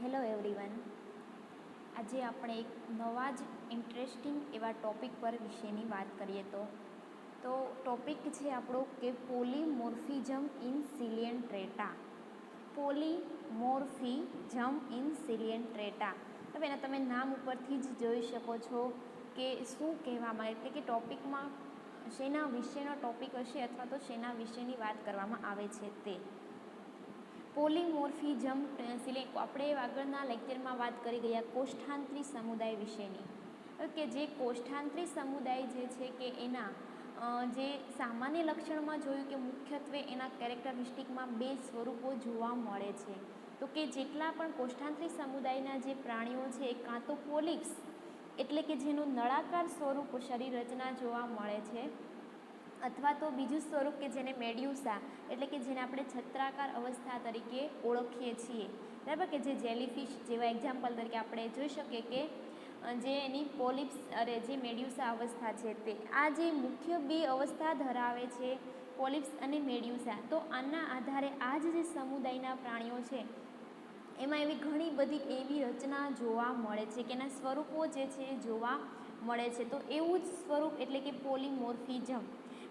Hello everyone. આજે આપણે એક નવા જ ઇન્ટરેસ્ટિંગ એવા ટૉપિક પર વિશેની વાત કરીએ તો ટૉપિક છે આપણો કે polymorphism in Coelenterata. Polymorphism in Coelenterata. હવે એના તમે નામ ઉપરથી જ જોઈ શકો છો કે શું કહેવામાં એટલે કે ટૉપિકમાં શેના વિશેનો ટૉપિક હશે અથવા તો શેના વિશેની વાત કરવામાં આવે છે તે. પોલીમોર્ફિઝમ આપણે આગળના લેક્ચરમાં વાત કરી ગયા કોષ્ઠાંતરી સમુદાય વિશેની કે જે કોષ્ઠાંતરી સમુદાય જે છે કે એના જે સામાન્ય લક્ષણમાં જોયું કે મુખ્યત્વે એના કેરેક્ટરિસ્ટિકમાં બે સ્વરૂપો જોવા મળે છે. તો કે જેટલા પણ કોષ્ઠાંતરી સમુદાયના જે પ્રાણીઓ છે એ કાં તો પોલિપ્સ એટલે કે જેનું નળાકાર સ્વરૂપ શરીર રચના જોવા મળે છે અથવા તો બીજું સ્વરૂપ કે જેને મેડ્યુસા એટલે કે જેને આપણે છત્રાકાર અવસ્થા તરીકે ઓળખીએ છીએ, બરાબર, કે જે જેલીફિશ જેવા એક્ઝામ્પલ તરીકે આપણે જોઈ શકીએ કે જે એની પોલિપ્સ જે મેડ્યુસા અવસ્થા છે તે આ જે મુખ્ય બે અવસ્થા ધરાવે છે પોલિપ્સ અને મેડ્યુસા. તો આના આધારે આ જે સમુદાયના પ્રાણીઓ છે એમાં એવી ઘણી બધી એવી રચના જોવા મળે છે કે એના સ્વરૂપો જે છે એ જોવા મળે છે. તો એવું જ સ્વરૂપ એટલે કે પોલીમોર્ફિઝમ.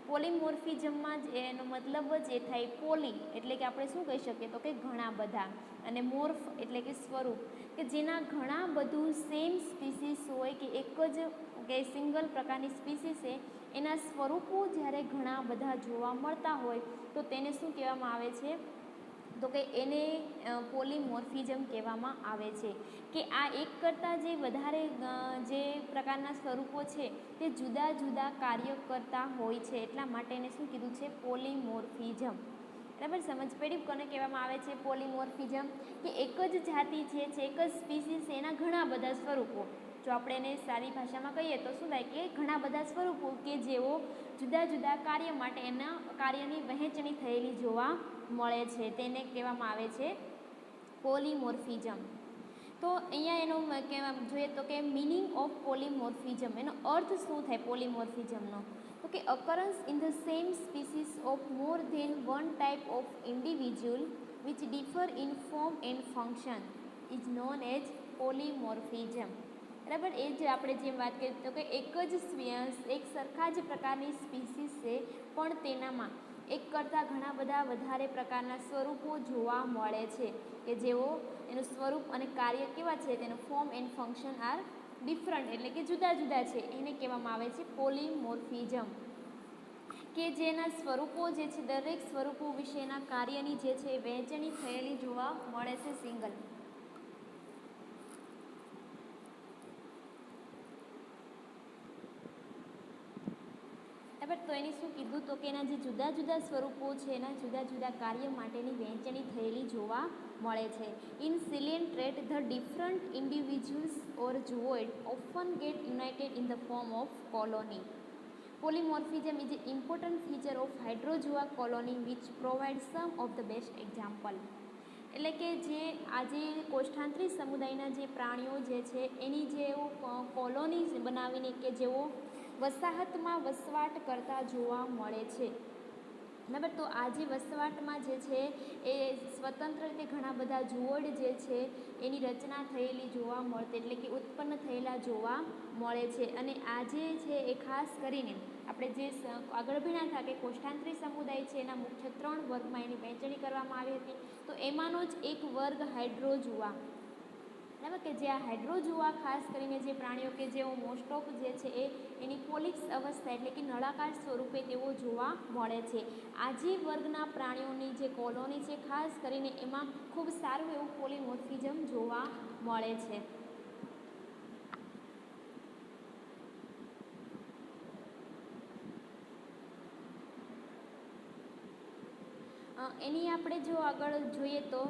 પોલીમોર્ફિઝમમાં જ એનો મતલબ જ એ થાય પોલી એટલે કે આપણે શું કહી શકીએ તો કે ઘણા બધા, અને મોર્ફ એટલે કે સ્વરૂપ કે જેના ઘણા બધું સેમ સ્પીસીસ હોય કે એક જ કે સિંગલ પ્રકારની સ્પીસીસ છે એના સ્વરૂપો જ્યારે ઘણા બધા જોવા મળતા હોય તો તેને શું કહેવામાં આવે છે તો કે એને પોલીમોર્ફિઝમ કહેવામાં આવે છે. કે આ એક કરતાં જે વધારે જે પ્રકારના સ્વરૂપો છે તે જુદા જુદા કાર્ય કરતા હોય છે, એટલા માટે એને શું કીધું છે પોલીમોર્ફિઝમ. બરાબર, સમજ પડી કોને કહેવામાં આવે છે પોલીમોર્ફિઝમ? કે એક જ જાતિ છે એક જ સ્પીસીસ એના ઘણા બધા સ્વરૂપો. જો આપણે એને સારી ભાષામાં કહીએ તો શું થાય કે ઘણા બધા સ્વરૂપો કે જેઓ જુદા જુદા કાર્ય માટે એના કાર્યની વહેંચણી થયેલી જોવા મળે છે તેને કહેવામાં આવે છે પોલીમોર્ફિઝમ. તો અહીંયા એનો કહેવા જોઈએ તો કે મિનિંગ ઓફ પોલીમોર્ફિઝમ, એનો અર્થ શું થાય પોલીમોર્ફિઝમનો? તો કે occurrence in the same species of more than one type of individual which differ in form and function is known as polymorphism. બરાબર, એ જ આપણે જેમ વાત કરીએ તો કે એક સરખા જ પ્રકારની સ્પીસીસ છે પણ તેનામાં એક કરતાં ઘણા બધા વધારે પ્રકારના સ્વરૂપો જોવા મળે છે કે જેઓ એનું સ્વરૂપ અને કાર્ય કેવા છે તેનું form and function R different એટલે કે જુદા જુદા છે, એને કહેવામાં આવે છે પોલીમોર્ફિઝમ. કે જેના સ્વરૂપો જે છે દરેક સ્વરૂપો વિશેના કાર્યની જે છે વહેંચણી થયેલી જોવા મળે છે સિંગલ. બરાબર, તો એની શું કીધું તો કે એના જે જુદા જુદા સ્વરૂપો છે એના જુદા જુદા કાર્ય માટેની વહેંચણી થયેલી જોવા મળે છે. In coelenterate the different individuals or zooid often get united in the form of colony. Polymorphism is a important feature of Hydrozoa colony which provide some of the best example. એટલે કે જે આજે કોષ્ઠાંતરી સમુદાયના જે પ્રાણીઓ જે છે એની જેઓ કોલોનીઝ બનાવીને કે જેઓ વસાહતમાં વસવાટ કરતા જોવા મળે છે. બરાબર, તો આ જે વસવાટમાં જે છે એ સ્વતંત્ર રીતે ઘણા બધા ઝૂઓઇડ જે છે એની રચના થયેલી જોવા મળતી એટલે કે ઉત્પન્ન થયેલા જોવા મળે છે. અને આ જે છે એ ખાસ કરીને આપણે જે આગળ ભણ્યા હતા કે કોષ્ઠાંતરી સમુદાય છે એના મુખ્ય 3 વર્ગમાં એની વહેંચણી કરવામાં આવી હતી. તો એમાંનો જ એક વર્ગ હાઇડ્રોઝોઆ. બરાબર, કે જે આ હાઇડ્રોઝોઆ ખાસ કરીને જે પ્રાણીઓ કે જેઓ મોસ્ટ ઓફ જે છે એની પોલિપ્સ અવસ્થા એટલે કે નળાકાર સ્વરૂપે તેઓ જોવા મળે છે. આ જે વર્ગના પ્રાણીઓની જે કોલોની છે ખાસ કરીને એમાં ખૂબ સારું એવું પોલીમોર્ફિઝમ જોવા મળે છે. એની આપણે જો આગળ જોઈએ તો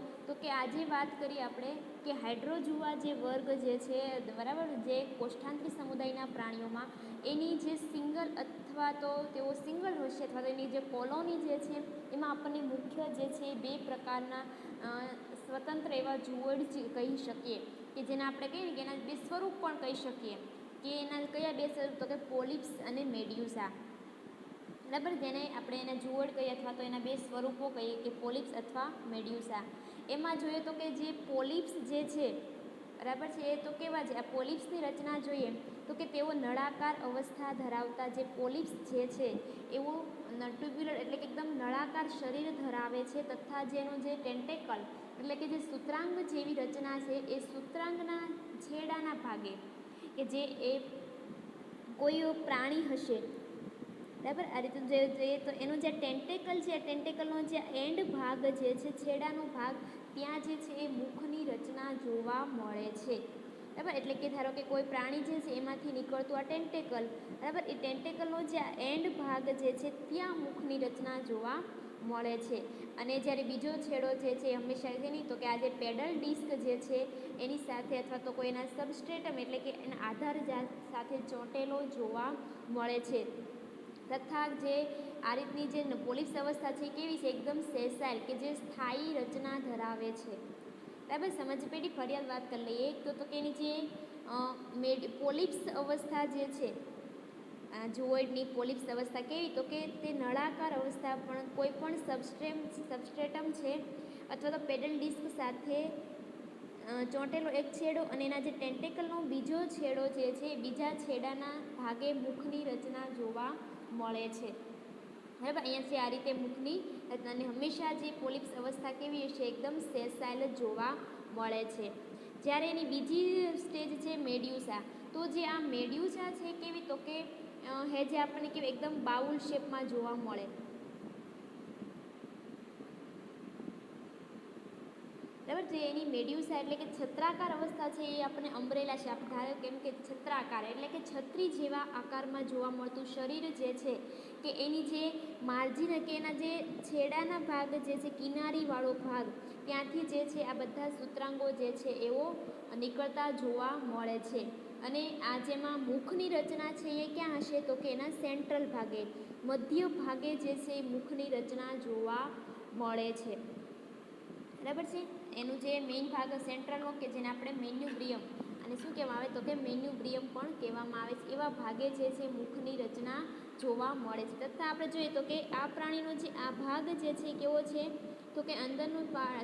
કે આજે વાત કરીએ આપણે કે હાઇડ્રોઝોઆ જે વર્ગ જે છે, બરાબર, જે કોષ્ઠાંતરી સમુદાયના પ્રાણીઓમાં એની જે સિંગલ અથવા તો તેઓ સિંગલ હશે અથવા તો એની જે કોલોની જે છે એમાં આપણને મુખ્ય જે છે બે પ્રકારના સ્વતંત્ર એવા ઝૂઓઇડ કહી શકીએ કે જેને આપણે કહીએ કે એના બે સ્વરૂપ પણ કહી શકીએ કે એના કયા બે સ્વરૂપ તો કે પોલિપ્સ અને મેડ્યુસા. બરાબર, જેને આપણે એના ઝૂઓઇડ કહીએ અથવા તો એના બે સ્વરૂપો કહીએ કે પોલિપ્સ અથવા મેડ્યુસા. એમાં જોઈએ તો કે જે પોલિપ્સ જે છે બરાબર છે, એ તો કેવા છે, આ પોલિપ્સની રચના જોઈએ તો કે તેઓ નળાકાર અવસ્થા ધરાવતા જે પોલિપ્સ જે છે એવું ટ્યુબ્યુલર એટલે કે એકદમ નળાકાર શરીર ધરાવે છે તથા જેનો જે ટેન્ટેકલ એટલે કે જે સૂત્રાંગ જેવી રચના છે એ સૂત્રાંગના છેડાના ભાગે કે જે એ કોઈ પ્રાણી હશે બરાબર, આ રીતે જોઈએ તો એનો જે ટેન્ટેકલ છે, ટેન્ટેકલનો જે એન્ડ ભાગ જે છે, છેડાનો ભાગ, ત્યાં જે છે એ મુખની રચના જોવા મળે છે બરાબર. એટલે કે ધારો કે કોઈ પ્રાણી જે છે એમાંથી નીકળતું આ ટેન્ટેકલ બરાબર, એ ટેન્ટેકલનો જે એન્ડ ભાગ જે છે ત્યાં મુખની રચના જોવા મળે છે. અને જ્યારે બીજો છેડો જે છે એ હંમેશા છે નહીં તો કે આ જે પેડલ ડિસ્ક જે છે એની સાથે અથવા તો કોઈ એના સબસ્ટ્રેટમ એટલે કે એના આધાર સાથે ચોંટેલો જોવા મળે છે તથા જે આ રીતની જે પોલિપ્સ અવસ્થા છે કેવી છે, એકદમ સેસાઇલ કે જે સ્થાયી રચના ધરાવે છે બરાબર. સમજ પેટી ફરિયાદ વાત કરી લઈએ તો કે એની જે પોલિપ્સ અવસ્થા જે છે ઝૂઓઇડની પોલિપ્સ અવસ્થા કેવી તો કે તે નળાકાર અવસ્થા પણ કોઈ પણ સબસ્ટ્રેટમ છે અથવા તો પેડલ ડિસ્ક સાથે ચોંટેલો એક છેડો અને એના જે ટેન્ટેકલનો બીજો છેડો જે છે બીજા છેડાના ભાગે મુખની રચના જોવા મળે છે બરાબર. અહીંયાથી આ રીતે મુખની રચના અને હંમેશા જે પોલિપ્સ અવસ્થા કેવી હશે, એકદમ સેસાઇલ જોવા મળે છે. જ્યારે એની બીજી સ્ટેજ છે મેડ્યુસા, તો જે આ મેડ્યુસા છે કેવી તો કે જે આપણને કેવી એકદમ બાઉલ શેપમાં જોવા મળે બરાબર. જે એની મેડ્યુસા એટલે કે છત્રાકાર અવસ્થા છે એ આપણને અમ્બ્રેલા શેપ ધારો કેમ કે છત્રાકાર એટલે કે છત્રી જેવા આકારમાં જોવા મળતું શરીર જે છે કે એની જે માર્જિન કે એના જે છેડાના ભાગ જે છે કિનારીવાળો ભાગ ત્યાંથી જે છે આ બધા સૂત્રાંગો જે છે એવો નીકળતા જોવા મળે છે. અને આ જેમાં મુખની રચના છે એ ક્યાં હશે તો કે એના સેન્ટ્રલ ભાગે મધ્ય ભાગે જે છે એ મુખની રચના જોવા મળે છે બરાબર છે. એનું જે મેઇન ભાગ સેન્ટ્રલનો કે જેને આપણે મેન્યુબ્રિયમ અને શું કહેવામાં આવે તો કે મેન્યુબ્રિયમ પણ કહેવામાં આવે છે, એવા ભાગે જે છે મુખની રચના જોવા મળે છે. તથા આપણે જોઈએ તો કે આ પ્રાણીનો જે આ ભાગ જે છે કેવો છે તો કે અંદરનો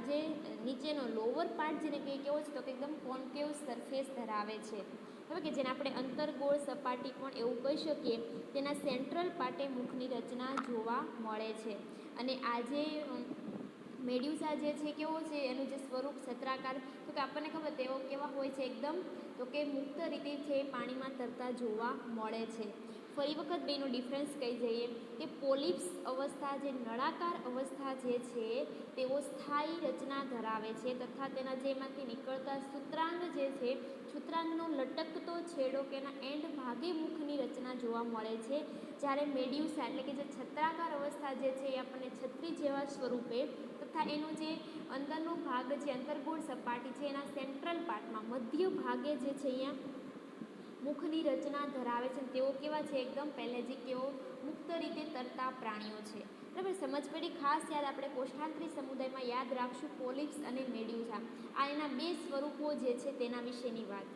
જે નીચેનો લોવર પાર્ટ જેને કે કેવો છે તો કે એકદમ કોન્કેવ સરફેસ ધરાવે છે હવે કે જેને આપણે અંતર્ગોળ સપાટી પણ એવું કહી શકીએ. તેના સેન્ટ્રલ પાર્ટે મુખની રચના જોવા મળે છે. અને આ જે મેડ્યુસા જે છે કેવો છે એનું જે સ્વરૂપ છત્રાકાર તો કે આપણને ખબર તેઓ કેવા હોય છે એકદમ તો કે મુક્ત રીતે છે પાણીમાં તરતા જોવા મળે છે. ફરી વખત બેનો ડિફરન્સ કહી જઈએ કે પોલિપ્સ અવસ્થા જે નળાકાર અવસ્થા જે છે તેઓ સ્થાયી રચના ધરાવે છે તથા તેના જેમાંથી નીકળતા સૂત્રાંગ જે છે સૂત્રાંગનો લટકતો છેડો કે એના એન્ડ ભાગે મુખની રચના જોવા મળે છે. જ્યારે મેડ્યુસા એટલે કે જે છત્રાકાર અવસ્થા જે છે એ આપણને છત્રી જેવા સ્વરૂપે તથા એનો જે અંદરનો ભાગ છે અંતર્ગોળ સપાટી છે એના સેન્ટ્રલ પાર્ટમાં મધ્ય ભાગે જે છે અહીંયા મુખની રચના ધરાવે છે. તેઓ કેવા છે એકદમ પેલેજિક કેવો મુક્ત રીતે તરતા પ્રાણીઓ છે બરાબર. સમજ પડી. ખાસ યાદ આપણે કોષ્ઠાંતરી સમુદાયમાં યાદ રાખશું પોલિપ્સ અને મેડ્યુસા આ એના બે સ્વરૂપો જે છે તેના વિશેની વાત.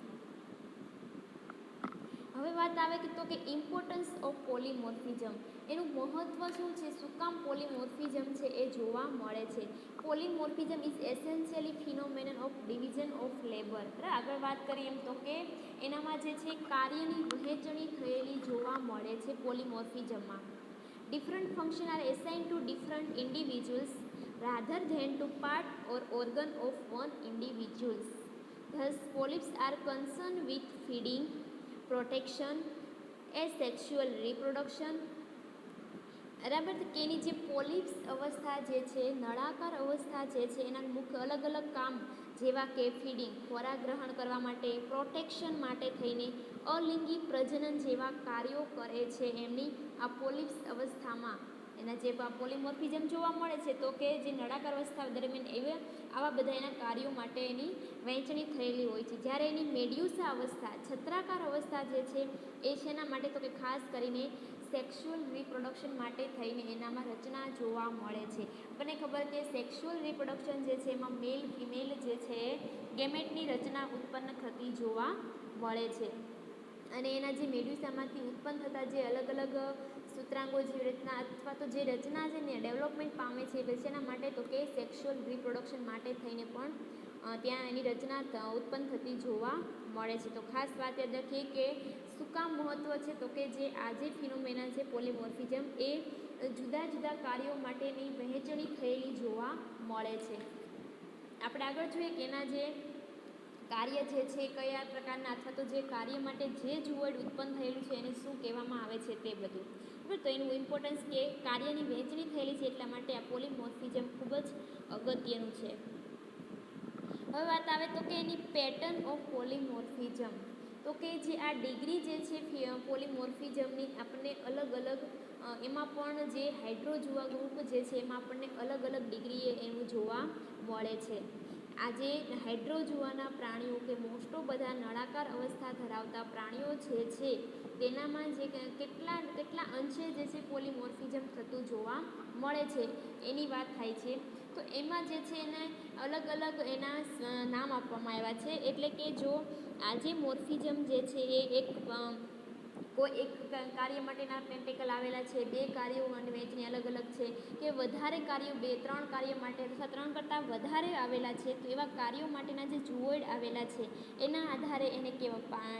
હવે વાત આવે કે તો કે ઇમ્પોર્ટન્સ ઓફ પોલીમોર્ફિઝમ એનું મહત્ત્વ શું છે, શું કામ પોલીમોર્ફિઝમ છે એ જોવા મળે છે. Polymorphism is essentially phenomenon of division of labour. આગળ વાત કરીએ એમ તો કે એનામાં જે છે કાર્યની વહેંચણી થયેલી જોવા મળે છે પોલીમોર્ફિઝમમાં. Different function are assign to different individuals rather than to part or organ of one individuals. Thus polyps are concerned with feeding, protection, asexual reproduction. બરાબર. કે એની જે પોલિપ્સ અવસ્થા જે છે નળાકાર અવસ્થા જે છે એના મુખ્ય અલગ અલગ કામ જેવા કે ફીડિંગ ખોરાક ગ્રહણ કરવા માટે, પ્રોટેક્શન માટે થઈને અલિંગી પ્રજનન જેવા કાર્યો કરે છે એમની આ પોલિપ્સ અવસ્થામાં. એના જે પોલીમોર્ફિઝમ જોવા મળે છે તો કે જે નળાકાર અવસ્થા દરમિયાન આવા બધા એના કાર્યો માટે એની વહેંચણી થયેલી હોય છે. જ્યારે એની મેડ્યુસા અવસ્થા છત્રાકાર અવસ્થા જે છે એ શેના માટે તો કે ખાસ કરીને સેક્સ્યુઅલ રિપ્રોડક્શન માટે થઈને એનામાં રચના જોવા મળે છે. આપણને ખબર કે સેક્સ્યુઅલ રિપ્રોડક્શન જે છે એમાં મેલ ફિમેલ જે છે ગેમેટની રચના ઉત્પન્ન થતી જોવા મળે છે. અને એના જે મેડ્યુસામાંથી ઉત્પન્ન થતા જે અલગ અલગ સૂત્રાંગો જેવી રચના અથવા તો જે રચના છે ને ડેવલપમેન્ટ પામે છે શેના માટે, તો કે સેક્સ્યુઅલ રિપ્રોડક્શન માટે થઈને પણ ત્યાં એની રચના ઉત્પન્ન થતી જોવા મળે છે. તો ખાસ વાત યાદ રાખીએ કે શું કામ મહત્ત્વ છે, તો કે જે આ જે ફિનોમેના છે પોલીમોર્ફિઝમ એ જુદા જુદા કાર્યો માટેની વહેંચણી થયેલી જોવા મળે છે. આપણે આગળ જોઈએ કે એના જે કાર્ય જે છે કયા પ્રકારના અથવા તો જે કાર્ય માટે જે જુવડ ઉત્પન્ન થયેલું છે એને શું કહેવામાં આવે છે તે બધું બરાબર. તો એનું ઇમ્પોર્ટન્સ કે કાર્યની વહેંચણી થયેલી છે એટલા માટે આ પોલીમોર્ફિઝમ ખૂબ જ અગત્યનું છે. હવે વાત આવે તો કે એની પેટર્ન ઓફ પોલીમોર્ફિઝમ, તો કે જે આ ડિગ્રી જે છે પોલીમોર્ફિઝમની આપણને અલગ અલગ એમાં પણ જે હાઇડ્રોજુઆ ગ્રુપ જે છે એમાં આપણને અલગ અલગ ડિગ્રીએ એનું જોવા મળે છે. આજે હાઇડ્રોજુઆના પ્રાણીઓ કે મોસ્ટો બધા નળાકાર અવસ્થા ધરાવતા પ્રાણીઓ જે છે તેનામાં જે કેટલા અંશે જે છે પોલીમોર્ફિઝમ થતું જોવા મળે છે એની વાત થાય છે. તો એમાં જે છે એને અલગ અલગ એના નામ આપવામાં આવ્યા છે. એટલે કે જો આજે મોર્ફિઝમ જે છે એ કોઈ એક કાર્ય માટેના ટેન્ટેકલ આવેલા છે, 2 કાર્યો અને વહેંચણી અલગ અલગ છે, કે વધારે કાર્યો 2-3 કાર્ય માટે અથવા 3 કરતાં વધારે આવેલા છે, તો એવા કાર્યો માટેના જે જુવોઇડ આવેલા છે એના આધારે એને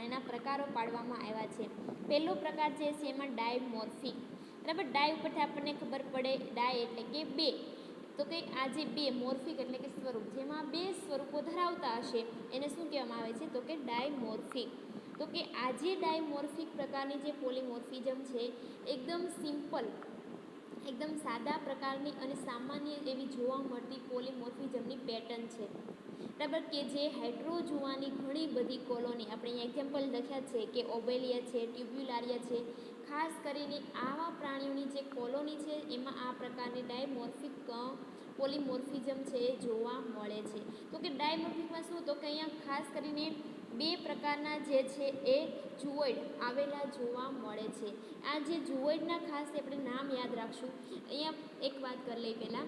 એના પ્રકારો પાડવામાં આવ્યા છે. પહેલો પ્રકાર જે છે એમાં ડાયમોર્ફિક, બરાબર. ડાય ઉપરથી આપણને ખબર પડે ડાય એટલે કે 2, તો કે આ જે 2 મોર્ફિક એટલે કે સ્વરૂપ જેમાં 2 સ્વરૂપો ધરાવતા હશે એને શું કહેવામાં આવે છે, તો કે ડાયમોર્ફિક. તો કે આ જે ડાયમોર્ફિક પ્રકારની જે પોલીમોર્ફિઝમ છે એકદમ સિમ્પલ, એકદમ સાદા પ્રકારની અને સામાન્ય એવી જોવા મળતી પોલીમોર્ફિઝમની પેટર્ન છે, બરાબર. કે જે હાઇડ્રોજુઆની ઘણી બધી કોલોની આપણે અહીંયા એક્ઝામ્પલ લખ્યા છે કે ઓબેલિયા છે, ટ્યુબ્યુલારિયા છે, ખાસ કરીને આવા પ્રાણીઓની જે કોલોની છે એમાં આ પ્રકારની ડાયમોર્ફિક પોલીમોર્ફિઝમ છે એ જોવા મળે છે. તો કે ડાયમોર્ફિકમાં શું, તો કે અહીંયા ખાસ કરીને 2 પ્રકારના જે છે એ જુવોઇડ આવેલા જોવા મળે છે. આ જે જુવોઇડના ખાસ આપણે નામ યાદ રાખશું. અહીંયા એક વાત કરી લઈ પહેલાં,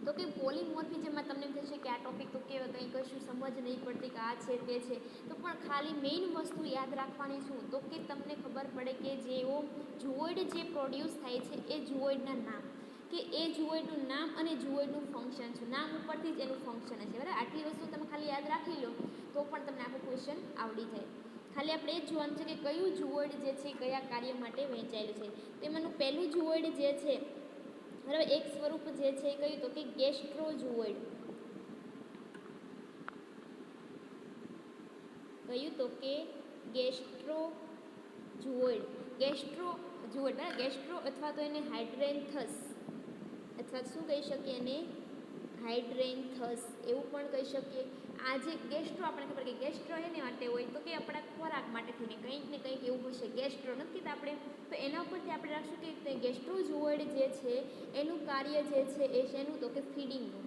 તો કે પોલીમોર્ફિઝમમાં તમને એમ થશે કે આ ટોપિક તો કેવા કંઈ કશું સમજ નહીં પડતી કે આ છે તે છે, તો પણ ખાલી મેઇન વસ્તુ યાદ રાખવાની શું, તો કે તમને ખબર પડે કે જેઓ જુવોઇડ જે પ્રોડ્યુસ થાય છે એ જુવોઇડના નામ, કે એ જુવોઇડનું નામ અને જુવોઇડનું ફંક્શન છે. નામ ઉપરથી જ એનું ફંક્શન હશે, બરાબર. આટલી વસ્તુ તમે ખાલી યાદ રાખી લો તો પણ તમને આખું ક્વેશ્ચન આવડી જાય. ખાલી આપણે એ જ જોવાનું છે કે કયું જુવોઇડ જે છે કયા કાર્ય માટે વહેંચાયેલું છે. તેમાંનું પહેલું જુવોઇડ જે છે, બરાબર, એક સ્વરૂપ જે છે એ કયું, તો કે ગેસ્ટ્રોજુવોઇડ. કયું, તો કે ગેસ્ટ્રોજુવોઇડ. ગેસ્ટ્રોજુવોઇડ, બરાબર. ગેસ્ટ્રો અથવા તો એને હાઇડ્રેન્થસ અથવા શું કહી શકીએ એને હાઇડ્રેન્થસ એવું પણ કહી શકીએ. આ જે ગેસ્ટ્રો આપણે ખબર કે ગેસ્ટ્રો એને માટે હોય તો કે આપણા ખોરાક માટે થઈને કંઈક ને કંઈક એવું હશે. ગેસ્ટ્રો નથી કીધા આપણે, તો એના ઉપરથી આપણે રાખશું કે ગેસ્ટ્રોજુવોઇડ જે છે એનું કાર્ય જે છે એ શેનું, તો કે ફીડિંગનું,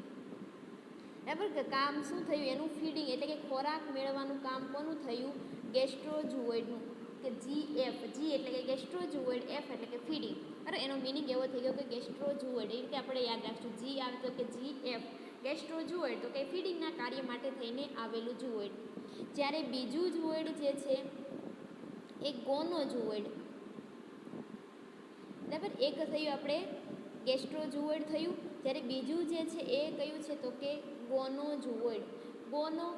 બરાબર. કે કામ શું થયું એનું, ફીડિંગ એટલે કે ખોરાક મેળવવાનું કામ કોનું થયું, ગેસ્ટ્રોજુવોઇડનું. કે GF, G એટલે કે ગેસ્ટ્રોજુવોઇડ, F એટલે કે ફીડિંગ, બરાબર. એનો મિનિંગ એવો થઈ ગયો કે ગેસ્ટ્રોજુવોઇડ, એ રીતે આપણે યાદ રાખશું. G આવે તો કે GF ગેસ્ટ્રોજુવોઇડ, તો કે ફીડિંગના કાર્ય માટે થઈને આવેલું જુવોઇડ. જ્યારે બીજું જુવોઇડ જે છે એ ગોનોજુવોઇડ, બરાબર. એક થયું આપણે ગેસ્ટ્રોજુવોઇડ થયું, જ્યારે બીજું જે છે એ કયું છે, તો કે ગોનોજુવોઇડ. ગોનો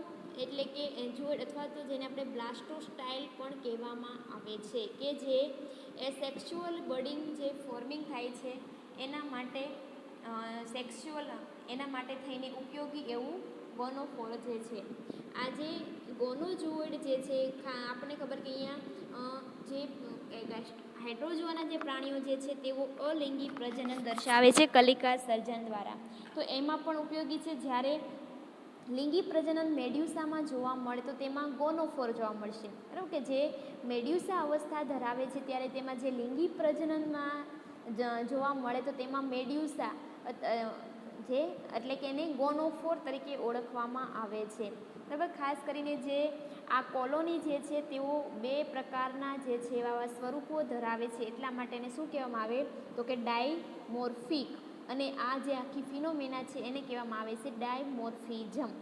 એટલે કે જુવોઇડ અથવા તો જેને આપણે બ્લાસ્ટોસ્ટાઇલ પણ કહેવામાં આવે છે, કે જે સેક્સ્યુઅલ બડિંગ જે ફોર્મિંગ થાય છે એના માટે એના માટે થઈને ઉપયોગી એવું ગોનોફોર જે છે. આ જે ગોનોજુવોઇડ જે છે આપણને ખબર કે અહીંયા જે હાઇડ્રોજુઆના જે પ્રાણીઓ જે છે તેઓ અલિંગી પ્રજનન દર્શાવે છે કલિકા સર્જન દ્વારા. તો એમાં પણ ઉપયોગી છે. જ્યારે લિંગી પ્રજનન મેડ્યુસામાં જોવા મળે તો તેમાં ગોનોફોર જોવા મળશે, બરાબર. કે જે મેડ્યુસા અવસ્થા ધરાવે છે ત્યારે તેમાં જે લિંગી પ્રજનનમાં જોવા મળે તો તેમાં મેડ્યુસા જે એટલે કે એને ગોનોફોર તરીકે ઓળખવામાં આવે છે, બરાબર. ખાસ કરીને જે આ કોલોની જે છે તેઓ 2 પ્રકારના જે છે એવા સ્વરૂપો ધરાવે છે એટલા માટે એને શું કહેવામાં આવે, તો કે ડાયમોર્ફિક. અને આ જે આખી ફિનોમેના છે એને કહેવામાં આવે છે ડાયમોર્ફિઝમ.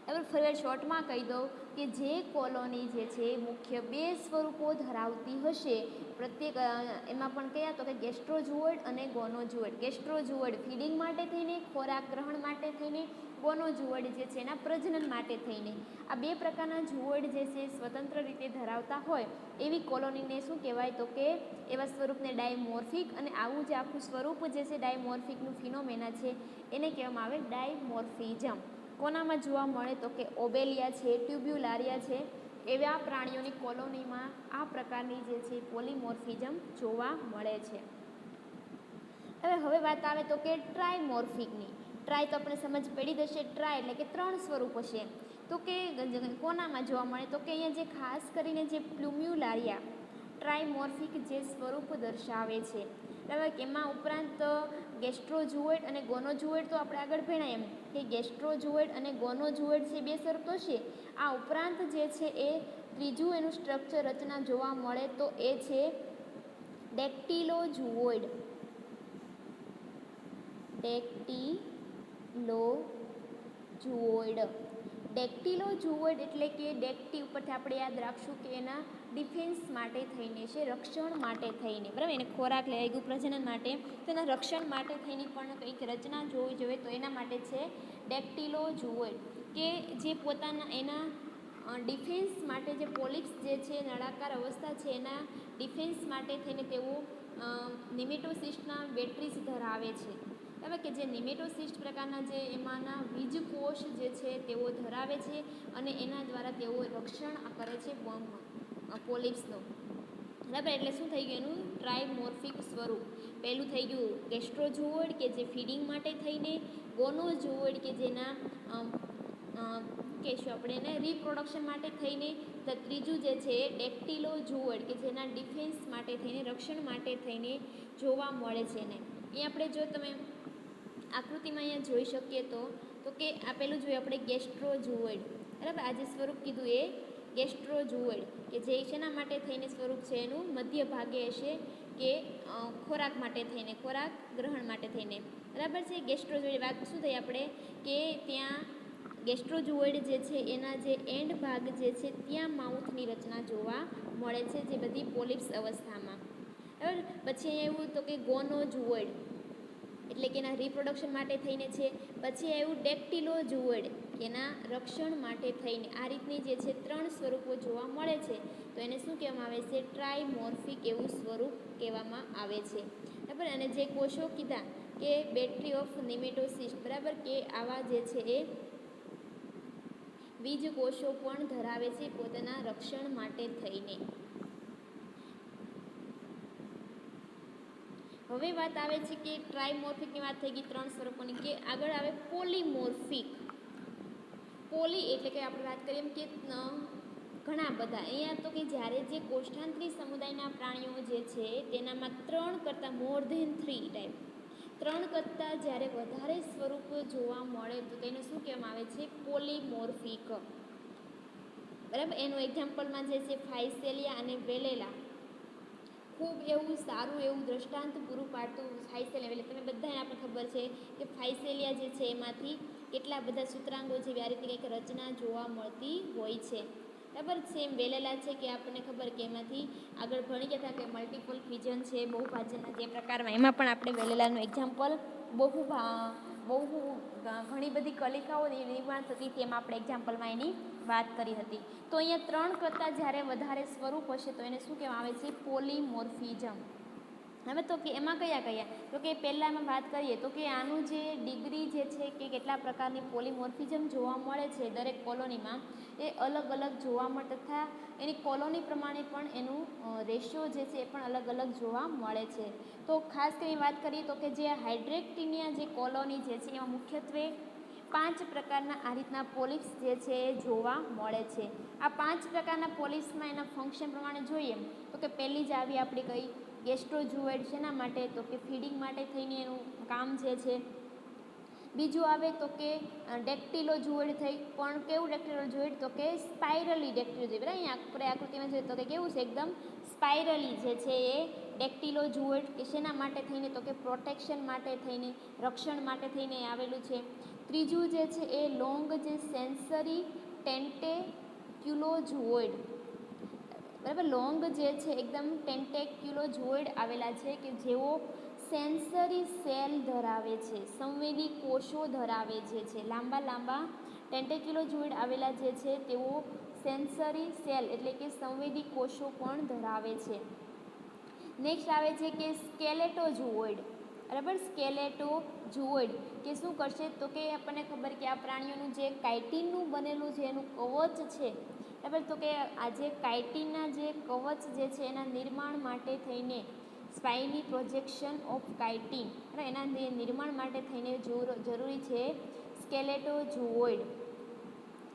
હવે ફરી શોર્ટમાં કહી દઉં કે જે કોલોની જે છે મુખ્ય બે સ્વરૂપો ધરાવતી હશે, પ્રત્યેક એમાં પણ કયા તો કે ગેસ્ટ્રોઝુઓઇડ અને ગોનોઝુઓઇડ. ગેસ્ટ્રોઝુઓઇડ ફીડિંગ માટે થઈને, ખોરાક ગ્રહણ માટે થઈને, ગોનોઝુઓઇડ જે છે એના પ્રજનન માટે થઈને. આ બે પ્રકારના ઝુઓઇડ જે છે સ્વતંત્ર રીતે ધરાવતા હોય એવી કોલોનીને શું કહેવાય તો કે એવા સ્વરૂપને ડાયમોર્ફિક, અને આવું જે આખું સ્વરૂપ જે છે ડાયમોર્ફિકનું ફિનોમેના છે એને કહેવામાં આવે ડાયમોર્ફિઝમ. કોનામાં જોવા મળે તો કે ઓબેલિયા છે, ટ્યુબ્યુલારિયા છે, એવા પ્રાણીઓની કોલોનીમાં આ પ્રકારની જે છે પોલીમોર્ફિઝમ જોવા મળે છે. હવે વાત આવે તો કે ટ્રાયમોર્ફિકની. ટ્રાય તો આપણે સમજ પડી જશે. ટ્રાય એટલે કે ત્રણ સ્વરૂપ હશે. તો કે કોનામાં જોવા મળે તો કે અહીંયા જે ખાસ કરીને જે પ્લુમ્યુલારિયા ટ્રાયમોર્ફિક જે સ્વરૂપ દર્શાવે છે. બરાબર, એમાં ઉપરાંત ગેસ્ટ્રોઝુઓઇડ અને ગોનોઝુઓઇડ તો આપણે આગળ ભણ્યા એમ કે ગેસ્ટ્રોઝુઓઇડ અને ગોનોઝુઓઇડ છે બે સ્વરૂપ તો છે. આ ઉપરાંત જે છે એ ત્રીજું એનું સ્ટ્રક્ચર રચના જોવા મળે તો એ છે ડેક્ટિલોઝુઓઇડ. ડેક્ટિલોઝુઓઇડ. ડેક્ટિલોઝુઓઇડ એટલે કે ડેક્ટી ઉપરથી આપણે યાદ રાખશું કે એના ડિફેન્સ માટે થઈને છે, રક્ષણ માટે થઈને. બરાબર, એને ખોરાક લઈ ગયું પ્રજનન માટે, તો એના રક્ષણ માટે થઈને પણ કંઈક રચના જોવી જોઈએ, તો એના માટે છે ડેક્ટિલોઝુઓઇડ કે જે પોતાના એના ડિફેન્સ માટે જે પોલિપ્સ જે છે નળાકાર અવસ્થા છે એના ડિફેન્સ માટે થઈને તેઓ નિમેટોસિસ્ટના બેટરીઝ ધરાવે છે. બરાબર, કે જે નિમેટોસિસ્ટ પ્રકારના જે એમાંના બીજકોષ જે છે તેઓ ધરાવે છે અને એના દ્વારા તેઓ રક્ષણ કરે છે પોલિપ્સનું. બરાબર, એટલે શું થઈ ગયું એનું ટ્રાયમોર્ફિક સ્વરૂપ. પહેલું થઈ ગયું ગેસ્ટ્રોઝુઓઇડ કે જે ફીડિંગ માટે થઈને, ગોનોઝુઓઇડ કે જેના કહેશું આપણે એને રિપ્રોડક્શન માટે થઈને, તો ત્રીજું જે છે ડેક્ટિલોઝુઓઇડ કે જેના ડિફેન્સ માટે થઈને, રક્ષણ માટે થઈને જોવા મળે છે ને. એ આપણે જો તમે આકૃતિમાં અહીંયા જોઈ શકીએ તો કે આપેલું જોઈએ આપણે ગેસ્ટ્રોઝુઓઇડ. બરાબર, આ જે સ્વરૂપ કીધું એ ગેસ્ટ્રોઝુઓઇડ કે જે શેના માટે થઈને સ્વરૂપ છે એનું મધ્ય ભાગે હશે કે ખોરાક માટે થઈને, ખોરાક ગ્રહણ માટે થઈને. બરાબર છે. ગેસ્ટ્રોઝુઓઇડ વાત શું થઈ આપણે કે ત્યાં ગેસ્ટ્રોઝુઓઇડ જે છે એના જે એન્ડ ભાગ જે છે ત્યાં માઉથની રચના જોવા મળે છે જે બધી પોલિપ્સ અવસ્થામાં. બરાબર, પછી એવું તો કે ગોનોઝુઓઇડ એટલે કે એના રિપ્રોડક્શન માટે થઈને છે. પછી એવું ડેક્ટિલોઝુઓઇડ કે એના રક્ષણ માટે થઈને. આ રીતની જે છે ત્રણ સ્વરૂપો જોવા મળે છે, તો એને શું કહેવામાં આવે છે ટ્રાયમોર્ફિક એવું સ્વરૂપ કહેવામાં આવે છે. બરાબર, અને જે કોષો કીધા કે બેટરી ઓફ નિમેટોસિસ્ટ. બરાબર, કે આવા જે છે એ બીજ કોષો પણ ધરાવે છે પોતાના રક્ષણ માટે થઈને. હવે વાત આવે છે કે ટ્રાયમોર્ફિકની વાત થઈ ગઈ ત્રણ સ્વરૂપોની, કે આગળ આવે પોલીમોર્ફિક. પોલી એટલે કે આપણે વાત કરીએ એમ કે ઘણા બધા. અહીંયા તો કે જ્યારે જે કોષ્ઠાંતરી સમુદાયના પ્રાણીઓ જે છે તેનામાં 3 કરતાં મોર ધેન 3 ટાઈપ, 3 કરતાં જ્યારે વધારે સ્વરૂપ જોવા મળે તો તેને શું કહેવામાં આવે છે પોલીમોર્ફિક. બરાબર, એનું એક્ઝામ્પલમાં જે છે ફાઇસેલિયા અને વેલેલા ખૂબ એવું સારું એવું દ્રષ્ટાંત પૂરું પાડતું. ફાઇસેલિયા એટલે તમે બધાને આપણે ખબર છે કે ફાઇસેલિયા જે છે એમાંથી કેટલા બધા સૂત્રાંગો જેવી આ રીતે કંઈક રચના જોવા મળતી હોય છે. બરાબર છે. એમ વેલેલા છે કે આપણને ખબર કે એમાંથી આગળ ભણી ગયા હતા કે મલ્ટિપલ ફિઝન છે, બહુભાજનના જે પ્રકારમાં, એમાં પણ આપણે વેલેલાનું એક્ઝામ્પલ બહુ ઘણી બધી કલિકાઓ નિર્માણ થતી તેમાં આપણે એક્ઝામ્પલમાં એની વાત કરી હતી. તો અહીંયા 3 કરતાં જ્યારે વધારે સ્વરૂપ હશે તો એને શું કહેવામાં આવે છે પોલીમોર્ફિઝમ. હવે તો કે એમાં કયા તો કે પહેલાંમાં વાત કરીએ તો કે આનું જે ડિગ્રી જે છે કે કેટલા પ્રકારની પોલીમોર્ફિઝમ જોવા મળે છે દરેક કોલોનીમાં એ અલગ અલગ જોવા મળે, તથા એની કોલોની પ્રમાણે પણ એનું રેશિયો જે છે એ પણ અલગ અલગ જોવા મળે છે. તો ખાસ કરીને વાત કરીએ તો કે જે હાઇડ્રેક્ટિનિયા જે કોલોની જે છે એમાં મુખ્યત્વે 5 પ્રકારના આ રીતના પોલિપ્સ જે છે એ જોવા મળે છે. આ 5 પ્રકારના પોલિપ્સમાં એના ફંક્શન પ્રમાણે જોઈએ તો કે પહેલી જ આવી આપણી કઈ ગેસ્ટ્રોઝુઓઇડ શેના માટે તો કે ફીડિંગ માટે થઈને એનું કામ જે છે. બીજું આવે તો કે ડેક્ટિલોઝુઓઇડ થઈ, પણ કેવું ડેક્ટિલોઝુઓઇડ તો કે સ્પાઇરલી ડેક્ટિલોઝુઓઇડ. બરાબર, અહીંયા આપણે આકૃતિમાં જોઈએ તો કે કેવું છે એકદમ સ્પાઇરલી જે છે એ ડેક્ટિલોઝુઓઇડ કે શેના માટે થઈને તો કે પ્રોટેક્શન માટે થઈને, રક્ષણ માટે થઈને આવેલું છે. ત્રીજું જે છે એ લોંગ જે સેન્સરી ટેન્ટેક્યુલોઝોઇડ, બરાબર, લોંગ જે છે એકદમ ટેન્ટેક્યુલોઝોઇડ આવેલા છે કે જેઓ સેન્સરી સેલ ધરાવે છે, સંવેદી કોષો ધરાવે છે. લાંબા લાંબા ટેન્ટેક્યુલોઝોઇડ આવેલા જે છે તેઓ સેન્સરી સેલ એટલે કે સંવેદી કોષો પણ ધરાવે છે. નેક્સ્ટ આવે છે કે સ્કેલેટોઝોઇડ, બરાબર, સ્કેલેટોઝોઇડ કે શું કરશે તો કે આપણને ખબર કે આ પ્રાણીઓનું જે કાઇટિનનું બનેલું જે એનું કવચ છે, બરાબર, તો કે આ જે કાઇટિનના જે કવચ જે છે એના નિર્માણ માટે થઈને સ્પાઇની પ્રોજેક્શન ઓફ કાઇટિન, એના નિર્માણ માટે થઈને જરૂરી છે સ્કેલેટોઝોઇડ.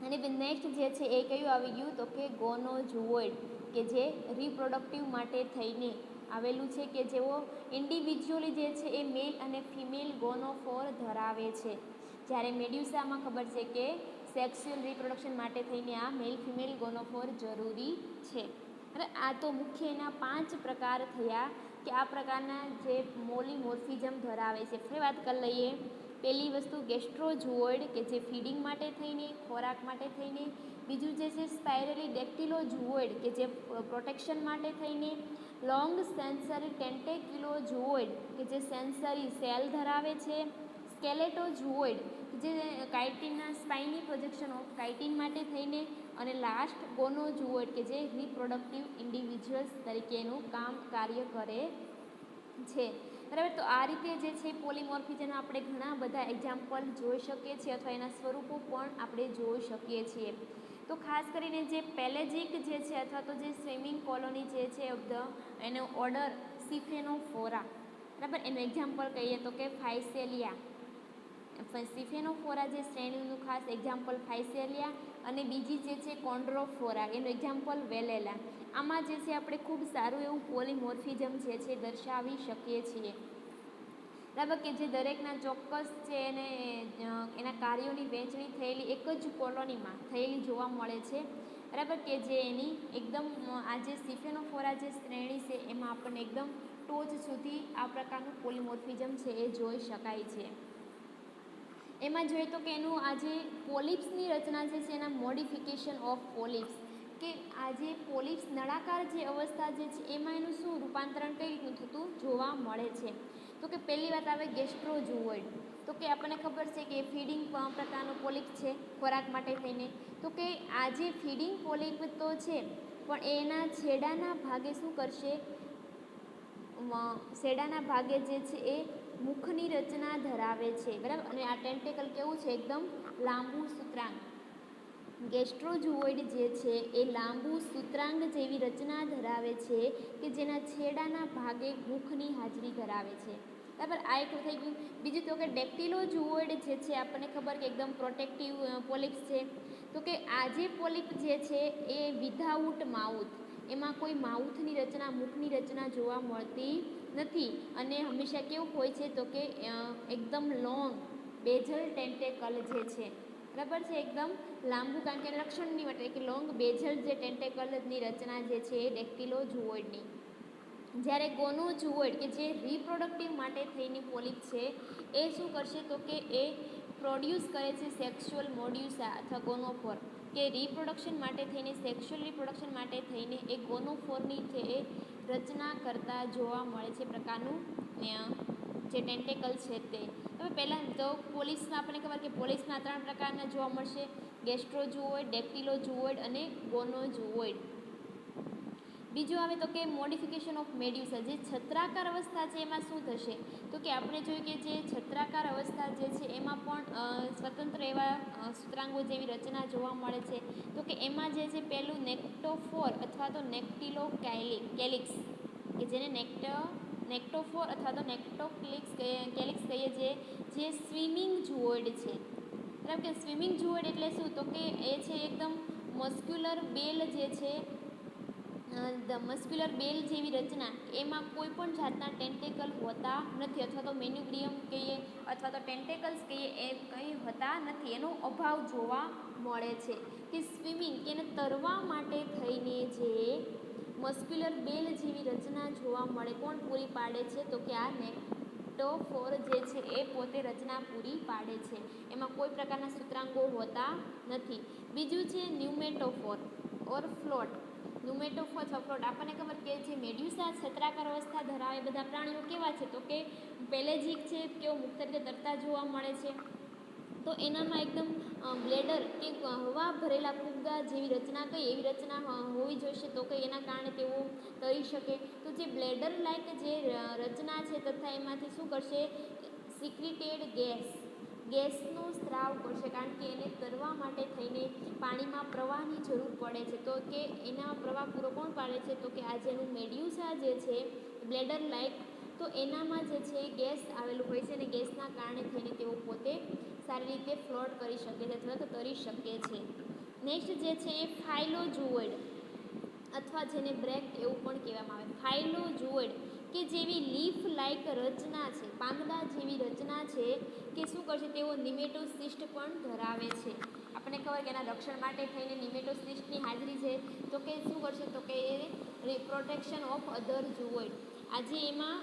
અને નેક્સ્ટ જે છે એ કયું આવી ગયું તો કે ગોનોઝોઇડ કે જે રિપ્રોડક્ટિવ માટે થઈને આવેલું છે કે જેઓ ઇન્ડિવિજ્યુઅલી જે છે એ મેલ અને ફિમેલ ગોનોફોર ધરાવે છે. જ્યારે મેડ્યુસામાં ખબર છે કે સેક્સ્યુઅલ રિપ્રોડક્શન માટે થઈને આ મેલ ફિમેલ ગોનોફોર જરૂરી છે. અને આ તો મુખ્ય એના 5 પ્રકાર થયા કે આ પ્રકારના જે પોલીમોર્ફિઝમ ધરાવે છે. ફરી વાત કરી લઈએ. પહેલી વસ્તુ ગેસ્ટ્રોઝોઇડ કે જે ફીડિંગ માટે થઈને, ખોરાક માટે થઈને. બીજું જે છે સ્પાઇરલી ડેક્ટિલોઝોઇડ કે જે પ્રોટેક્શન માટે થઈને. લોંગ સેન્સરી ટેન્ટેક્યુલોઝોઇડ કે જે સેન્સરી સેલ ધરાવે છે. સ્કેલેટોઝોઇડ જે કાઇટિનના સ્પાઇની પ્રોજેક્શન ઓફ કાઇટિન માટે થઈને. અને લાસ્ટ ગોનોઝોઇડ કે જે રિપ્રોડક્ટિવ ઇન્ડિવિજ્યુઅલ્સ તરીકેનું કાર્ય કરે છે. બરાબર, તો આ રીતે જે છે પોલીમોર્ફિઝમના આપણે ઘણા બધા એક્ઝામ્પલ જોઈ શકીએ છીએ અથવા એના સ્વરૂપો પણ આપણે જોઈ શકીએ છીએ. તો ખાસ કરીને જે પેલેજિક જે છે અથવા તો જે સ્વિમિંગ કોલોની જે છે એનો ઓર્ડર સિફેનોફોરા, બરાબર, એનું એક્ઝામ્પલ કહીએ તો કે ફાઇસેલિયા. સિફેનોફોરા જે શ્રેણીનું ખાસ એક્ઝામ્પલ ફાઇસેલિયા અને બીજી જે છે કોન્ડ્રોફોરા એનું એક્ઝામ્પલ વેલેલા. આમાં જે છે આપણે ખૂબ સારું એવું પોલીમોર્ફિઝમ જે છે દર્શાવી શકીએ છીએ, બરાબર, કે જે દરેકના ચોક્કસ છે એને એના કાર્યોની વહેંચણી થયેલી એક જ કોલોનીમાં થયેલી જોવા મળે છે, બરાબર, કે જે એની એકદમ આ જે સિફેનોફોરા જે શ્રેણી છે એમાં આપણને એકદમ ટોચ સુધી આ પ્રકારનું પોલીમોર્ફિઝમ છે એ જોઈ શકાય છે. એમાં જોઈએ તો કે એનું આ જે પોલિપ્સની રચના જે છે એના મોડિફિકેશન ઓફ પોલિપ્સ કે આ જે પોલિપ્સ નળાકાર જે અવસ્થા જે છે એમાં એનું શું રૂપાંતરણ કઈ રીતનું થતું જોવા મળે છે. તો કે પહેલી વાત આવે ગેસ્ટ્રોઝોઇડ. તો કે આપણને ખબર છે કે ફીડિંગ પ્રકારનું પોલિપ છે ખોરાક માટે થઈને. તો કે આ જે ફીડિંગ પોલિપ તો છે પણ એના છેડાના ભાગે શું કરશે, છેડાના ભાગે જે છે એ મુખની રચના ધરાવે છે, બરાબર, અને આ ટેન્ટેકલ કેવું છે એકદમ લાંબુ સૂત્રાંગ. ગેસ્ટ્રોઝોઇડ જે છે એ લાંબુ સૂત્રાંગ જેવી રચના ધરાવે છે કે જેના છેડાના ભાગે મુખની હાજરી ધરાવે છે, બરાબર, આ એક થઈ ગયું. બીજું તો કે ડેક્ટિલોઝોઇડ જે છે આપણને ખબર કે એકદમ પ્રોટેક્ટિવ પોલિપ્સ છે. તો કે આ જે પોલિપ જે છે એ વિધાઉટ માઉથ, એમાં કોઈ માઉથની રચના મુખની રચના જોવા મળતી નથી અને હંમેશા કેવું હોય છે તો કે એકદમ લોંગ બેઝલ ટેન્ટેકલ જે છે, બરાબર છે, એકદમ લાંબુ, કારણ કે લક્ષણની માટે કે લોંગ બેઝલ જે ટેન્ટેકલની રચના જે છે એ ડેક્ટિલોઝોઇડની. જ્યારે ગોનોઝોઇડ કે જે રિપ્રોડક્ટિવ માટે થઈને પોલિપ છે એ શું કરશે તો કે એ પ્રોડ્યુસ કરે છે સેક્સ્યુઅલ મોડ્યુસા અથવા ગોનોફોર કે રિપ્રોડક્શન માટે થઈને સેક્સ્યુઅલ રિપ્રોડક્શન માટે થઈને એ ગોનોફોરની છે એ રચના કરતા જોવા મળે છે પ્રકારનું જે ટેન્ટેકલ છે તે. હવે પહેલાં તો પોલિપ્સમાં આપણને ખબર કે પોલિપ્સના 3 પ્રકારના જોવા મળશે, ગેસ્ટ્રોઝોઇડ, ડેક્ટિલોઝોઇડ અને ગોનોઝોઇડ. બીજું આવે તો કે મોડિફિકેશન ઓફ મેડ્યુસા. જે છત્રાકાર અવસ્થા છે એમાં શું થશે તો કે આપણે જોઈએ કે જે છત્રાકાર અવસ્થા જે છે એમાં પણ સ્વતંત્ર એવા સૂત્રાંગો જેવી રચના જોવા મળે છે. તો કે એમાં જે છે પહેલું નેક્ટોફોર અથવા તો નેક્ટિલોકેલિક્સ કે જેને નેક્ટોફોર અથવા તો નેક્ટોકેલિક્સ કહીએ જે સ્વિમિંગ ઝોઇડ છે, બરાબર, કે સ્વિમિંગ ઝોઇડ એટલે શું તો કે એ છે એકદમ મસ્ક્યુલર બેલ જે છે, મસ્ક્યુલર બેલ જેવી રચના, એમાં કોઈ પણ જાતના ટેન્ટેકલ હોતા નથી અથવા તો મેન્યુબ્રિયમ કહીએ અથવા તો ટેન્ટેકલ્સ કહીએ એ કંઈ હોતા નથી, એનો અભાવ જોવા મળે છે. કે સ્વિમિંગ કે એને તરવા માટે થઈને જે મસ્ક્યુલર બેલ જેવી રચના જોવા મળે કોણ પૂરી પાડે છે તો કે આ નિમેટોફોર જે છે એ પોતે રચના પૂરી પાડે છે, એમાં કોઈ પ્રકારના સૂત્રાંગો હોતા નથી. બીજું છે ન્યુમેટોફોર ઓર ફ્લોટ. ન્યુમેટોફોર અથવા ફ્લોટ, આપણને ખબર કે જે મેડ્યુસા છત્રાકાર અવસ્થા ધરાવે બધા પ્રાણીઓ કેવા છે, તો કે પેલેજિક છે, કેવો મુક્ત રીતે તરતા જોવા મળે છે. તો એનામાં એકદમ બ્લેડર કે હવા ભરેલા ફુગ્ગા જેવી રચના કઈ એવી રચના હોવી જોઈશે, તો કે એના કારણે તેઓ તરી શકે. તો જે બ્લેડર લાઇક જે રચના છે તથા એમાંથી શું કરશે, સિક્રિટેડ ગેસનો સ્ત્રાવ કરશે, કારણ કે એને તરવા માટે થઈને પાણીમાં પ્રવાહની જરૂર પડે છે. તો કે એના પ્રવાહ પૂરો કોણ પાડે છે, તો કે આ જેનું મેડ્યુસા જે છે બ્લેડર લાઇક, તો એનામાં જે છે ગેસ આવેલું હોય છે અને ગેસના કારણે થઈને તેઓ પોતે સારી રીતે ફ્લોટ કરી શકે છે અથવા તો તરી શકે છે. નેક્સ્ટ જે છે એ ફાઇલોજુઓઇડ અથવા જેને બ્રેક્ટ એવું પણ કહેવામાં આવે. ફાઇલોજુઓઇડ કે જેવી લીફ લાઇક રચના છે, પાંદડા જેવી રચના છે, કે શું કરશે, તેઓ નિમેટોસિસ્ટ પણ ધરાવે છે. આપણને ખબર કે એના રક્ષણ માટે થઈને નિમેટોસિસ્ટની હાજરી છે, તો કે શું કરશે, તો કે એ પ્રોટેક્શન ઓફ અધર જુઓઇડ. આજે એમાં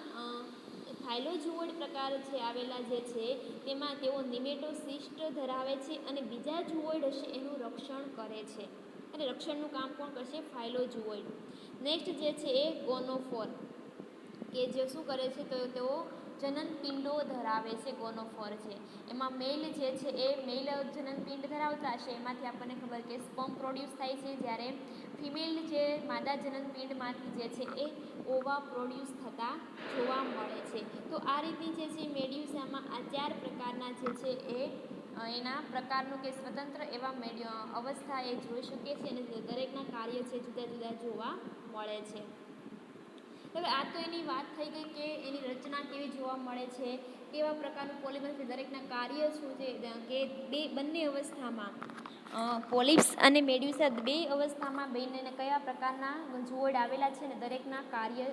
ફાઇલોજુઓઇડ પ્રકાર છે આવેલા જે છે તેમાં તેઓ નિમેટોસિસ્ટ ધરાવે છે અને બીજા જુઓઇડ હશે એનું રક્ષણ કરે છે, અને રક્ષણનું કામ કોણ કરશે, ફાઇલોજુઓઇડ. નેક્સ્ટ જે છે એ ગોનોફોર, કે જે શું કરે છે, તો તેઓ જનનપિંડો ધરાવે છે. ગોનોફોર છે એમાં મેલ જે છે એ મેલ જનનપિંડ ધરાવતા હશે, એમાંથી આપણને ખબર કે સ્પર્મ પ્રોડ્યુસ થાય છે, જ્યારે ફિમેલ જે માદા જનનપિંડમાંથી જે છે એ ઓવા પ્રોડ્યુસ થતા જોવા મળે છે. તો આ રીતની જે છે મેડ્યુસામાં આ 4 પ્રકારના જે છે એ એના પ્રકારનું કે સ્વતંત્ર એવા અવસ્થા એ જોઈ શકીએ છીએ, અને દરેકના કાર્ય છે જુદા જુદા જોવા મળે છે. હવે આ તો એની વાત થઈ ગઈ કે એની રચના કેવી જોવા મળે છે, કેવા પ્રકારનું પોલિમર, દરેકના કાર્ય શું છે, કે બંને અવસ્થામાં પોલિપ્સ અને મેડ્યુસા બે અવસ્થામાં બંનેને કયા પ્રકારના જુઓઇડ આવેલા છે ને દરેકના કાર્ય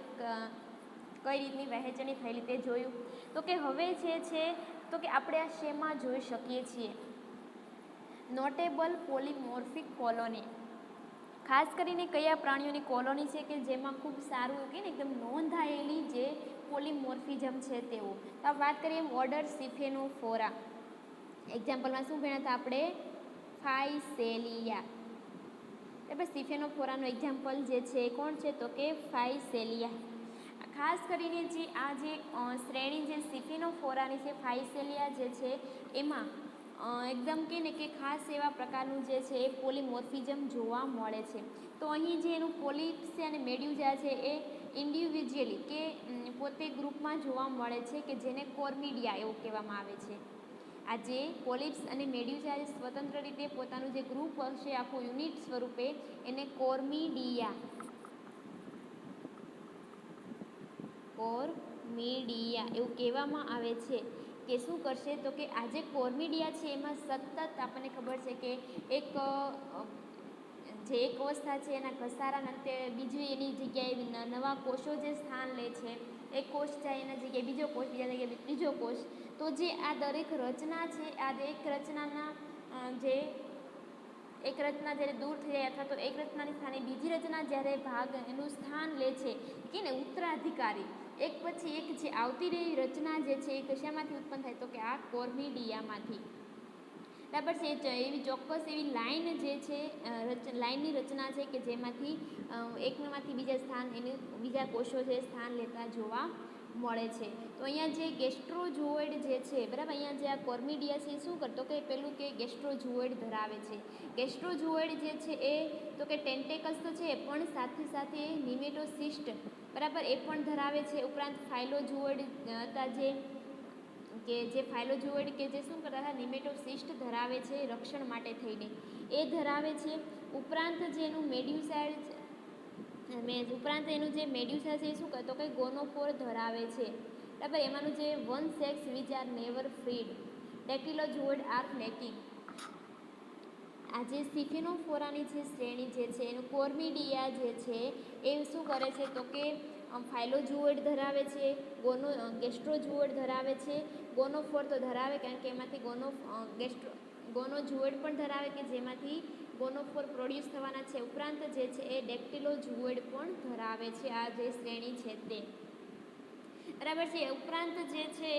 કઈ રીતની વહેંચણી થયેલી તે જોયું. તો કે હવે જે છે તો કે આપણે આ શેમાં જોઈ શકીએ છીએ, નોટેબલ પોલીમોર્ફિક કોલોની. ખાસ કરીને કયા પ્રાણીઓની કોલોની છે કે જેમાં ખૂબ સારું કે ને એકદમ નોંધાયેલી જે પોલીમોર્ફિઝમ છે તેવું. તો વાત કરીએ ઓર્ડર સિફેનોફોરા. એક્ઝામ્પલમાં શું ભણ્યા હતા આપણે, ફાઇસેલિયા. એટલે સિફેનોફોરાનું એક્ઝામ્પલ જે છે કોણ છે, તો કે ફાઇસેલિયા. ખાસ કરીને જે આ જે શ્રેણી જે સિફેનોફોરાની છે, ફાઇસેલિયા જે છે એમાં એકદમ કે ને કે ખાસ એવા પ્રકારનું જે છે એ પોલીમોર્ફિઝમ જોવા મળે છે. તો અહીં જે એનું પોલિપ્સ છે અને મેડ્યુસા છે એ ઇન્ડિવિજ્યુઅલી કે પોતે ગ્રુપમાં જોવા મળે છે, કે જેને કોર્મિડિયા એવું કહેવામાં આવે છે. આ જે પોલિપ્સ અને મેડ્યુસા સ્વતંત્ર રીતે પોતાનું જે ગ્રુપ હશે આખું યુનિટ સ્વરૂપે એને કોર્મિડિયા એવું કહેવામાં આવે છે. કે શું કરશે, તો કે આ જે કોર્મિડિયા છે એમાં સતત આપણને ખબર છે કે એક અવસ્થા છે એના ઘસારા અંતે બીજી એની જગ્યાએ નવા કોષો જે સ્થાન લે છે, એક કોષ જાય એના જગ્યાએ બીજો કોષ, બીજા જગ્યાએ ત્રીજો કોષ. તો જે આ દરેક રચના છે, આ એક રચનાના એક રચના જ્યારે દૂર થઈ જાય અથવા તો એક રચનાની સ્થાને બીજી રચના જ્યારે ભાગ એનું સ્થાન લે છે કે ને ઉત્તરાધિકારી, એક પછી એક જે આવતી રહેલી રચના જે છે એ કશામાંથી ઉત્પન્ન થાય, તો કે આ કોર્મિડિયામાંથી. બરાબર છે. એવી ચોક્કસ એવી લાઈન જે છે લાઈનની રચના છે કે જેમાંથી એકમાંથી બીજા કોષો છે સ્થાન લેતા જોવા મળે છે. તો અહીંયા જે ગેસ્ટ્રોજુઓઇડ જે છે, બરાબર, અહીંયા જે આ કોર્મિડિયા છે એ શું કરતો કે પેલું કે ગેસ્ટ્રોજુઓઇડ ધરાવે છે. ગેસ્ટ્રોજુઓઇડ જે છે એ તો કે ટેન્ટેકલ્સ તો છે પણ સાથે સાથે નિમેટોસિસ્ટ, બરાબર, એ પણ ધરાવે છે. ઉપરાંત ફાઇલોજુઓઇડ હતા જે ફાઇલોજુઓઇડ કે જે શું કરતા હતા, નિમેટોસિસ્ટ ધરાવે છે રક્ષણ માટે થઈને એ ધરાવે છે. ઉપરાંત એનું જે મેડ્યુસા છે એ શું કરતો કે ગોનોફોર ધરાવે છે, બરાબર. એમાંનું જે one sex which are never freed, dactylozooid are necking. આ જે સિફેનોફોરાની જે શ્રેણી જે છે એનું કોર્મિડિયા જે છે એ શું કરે છે, તો કે ફાઇલોજુઓઇડ ધરાવે છે, ગેસ્ટ્રોજુઓઇડ ધરાવે છે, ગોનોફોર તો ધરાવે કારણ કે એમાંથી ગોનોજુઓઇડ પણ ધરાવે કે જેમાંથી ગોનોફોર પ્રોડ્યુસ થવાના છે. ઉપરાંત જે છે એ ડેક્ટિલોજુઓઇડ પણ ધરાવે છે આ જે શ્રેણી છે તે. બરાબર છે. ઉપરાંત જે છે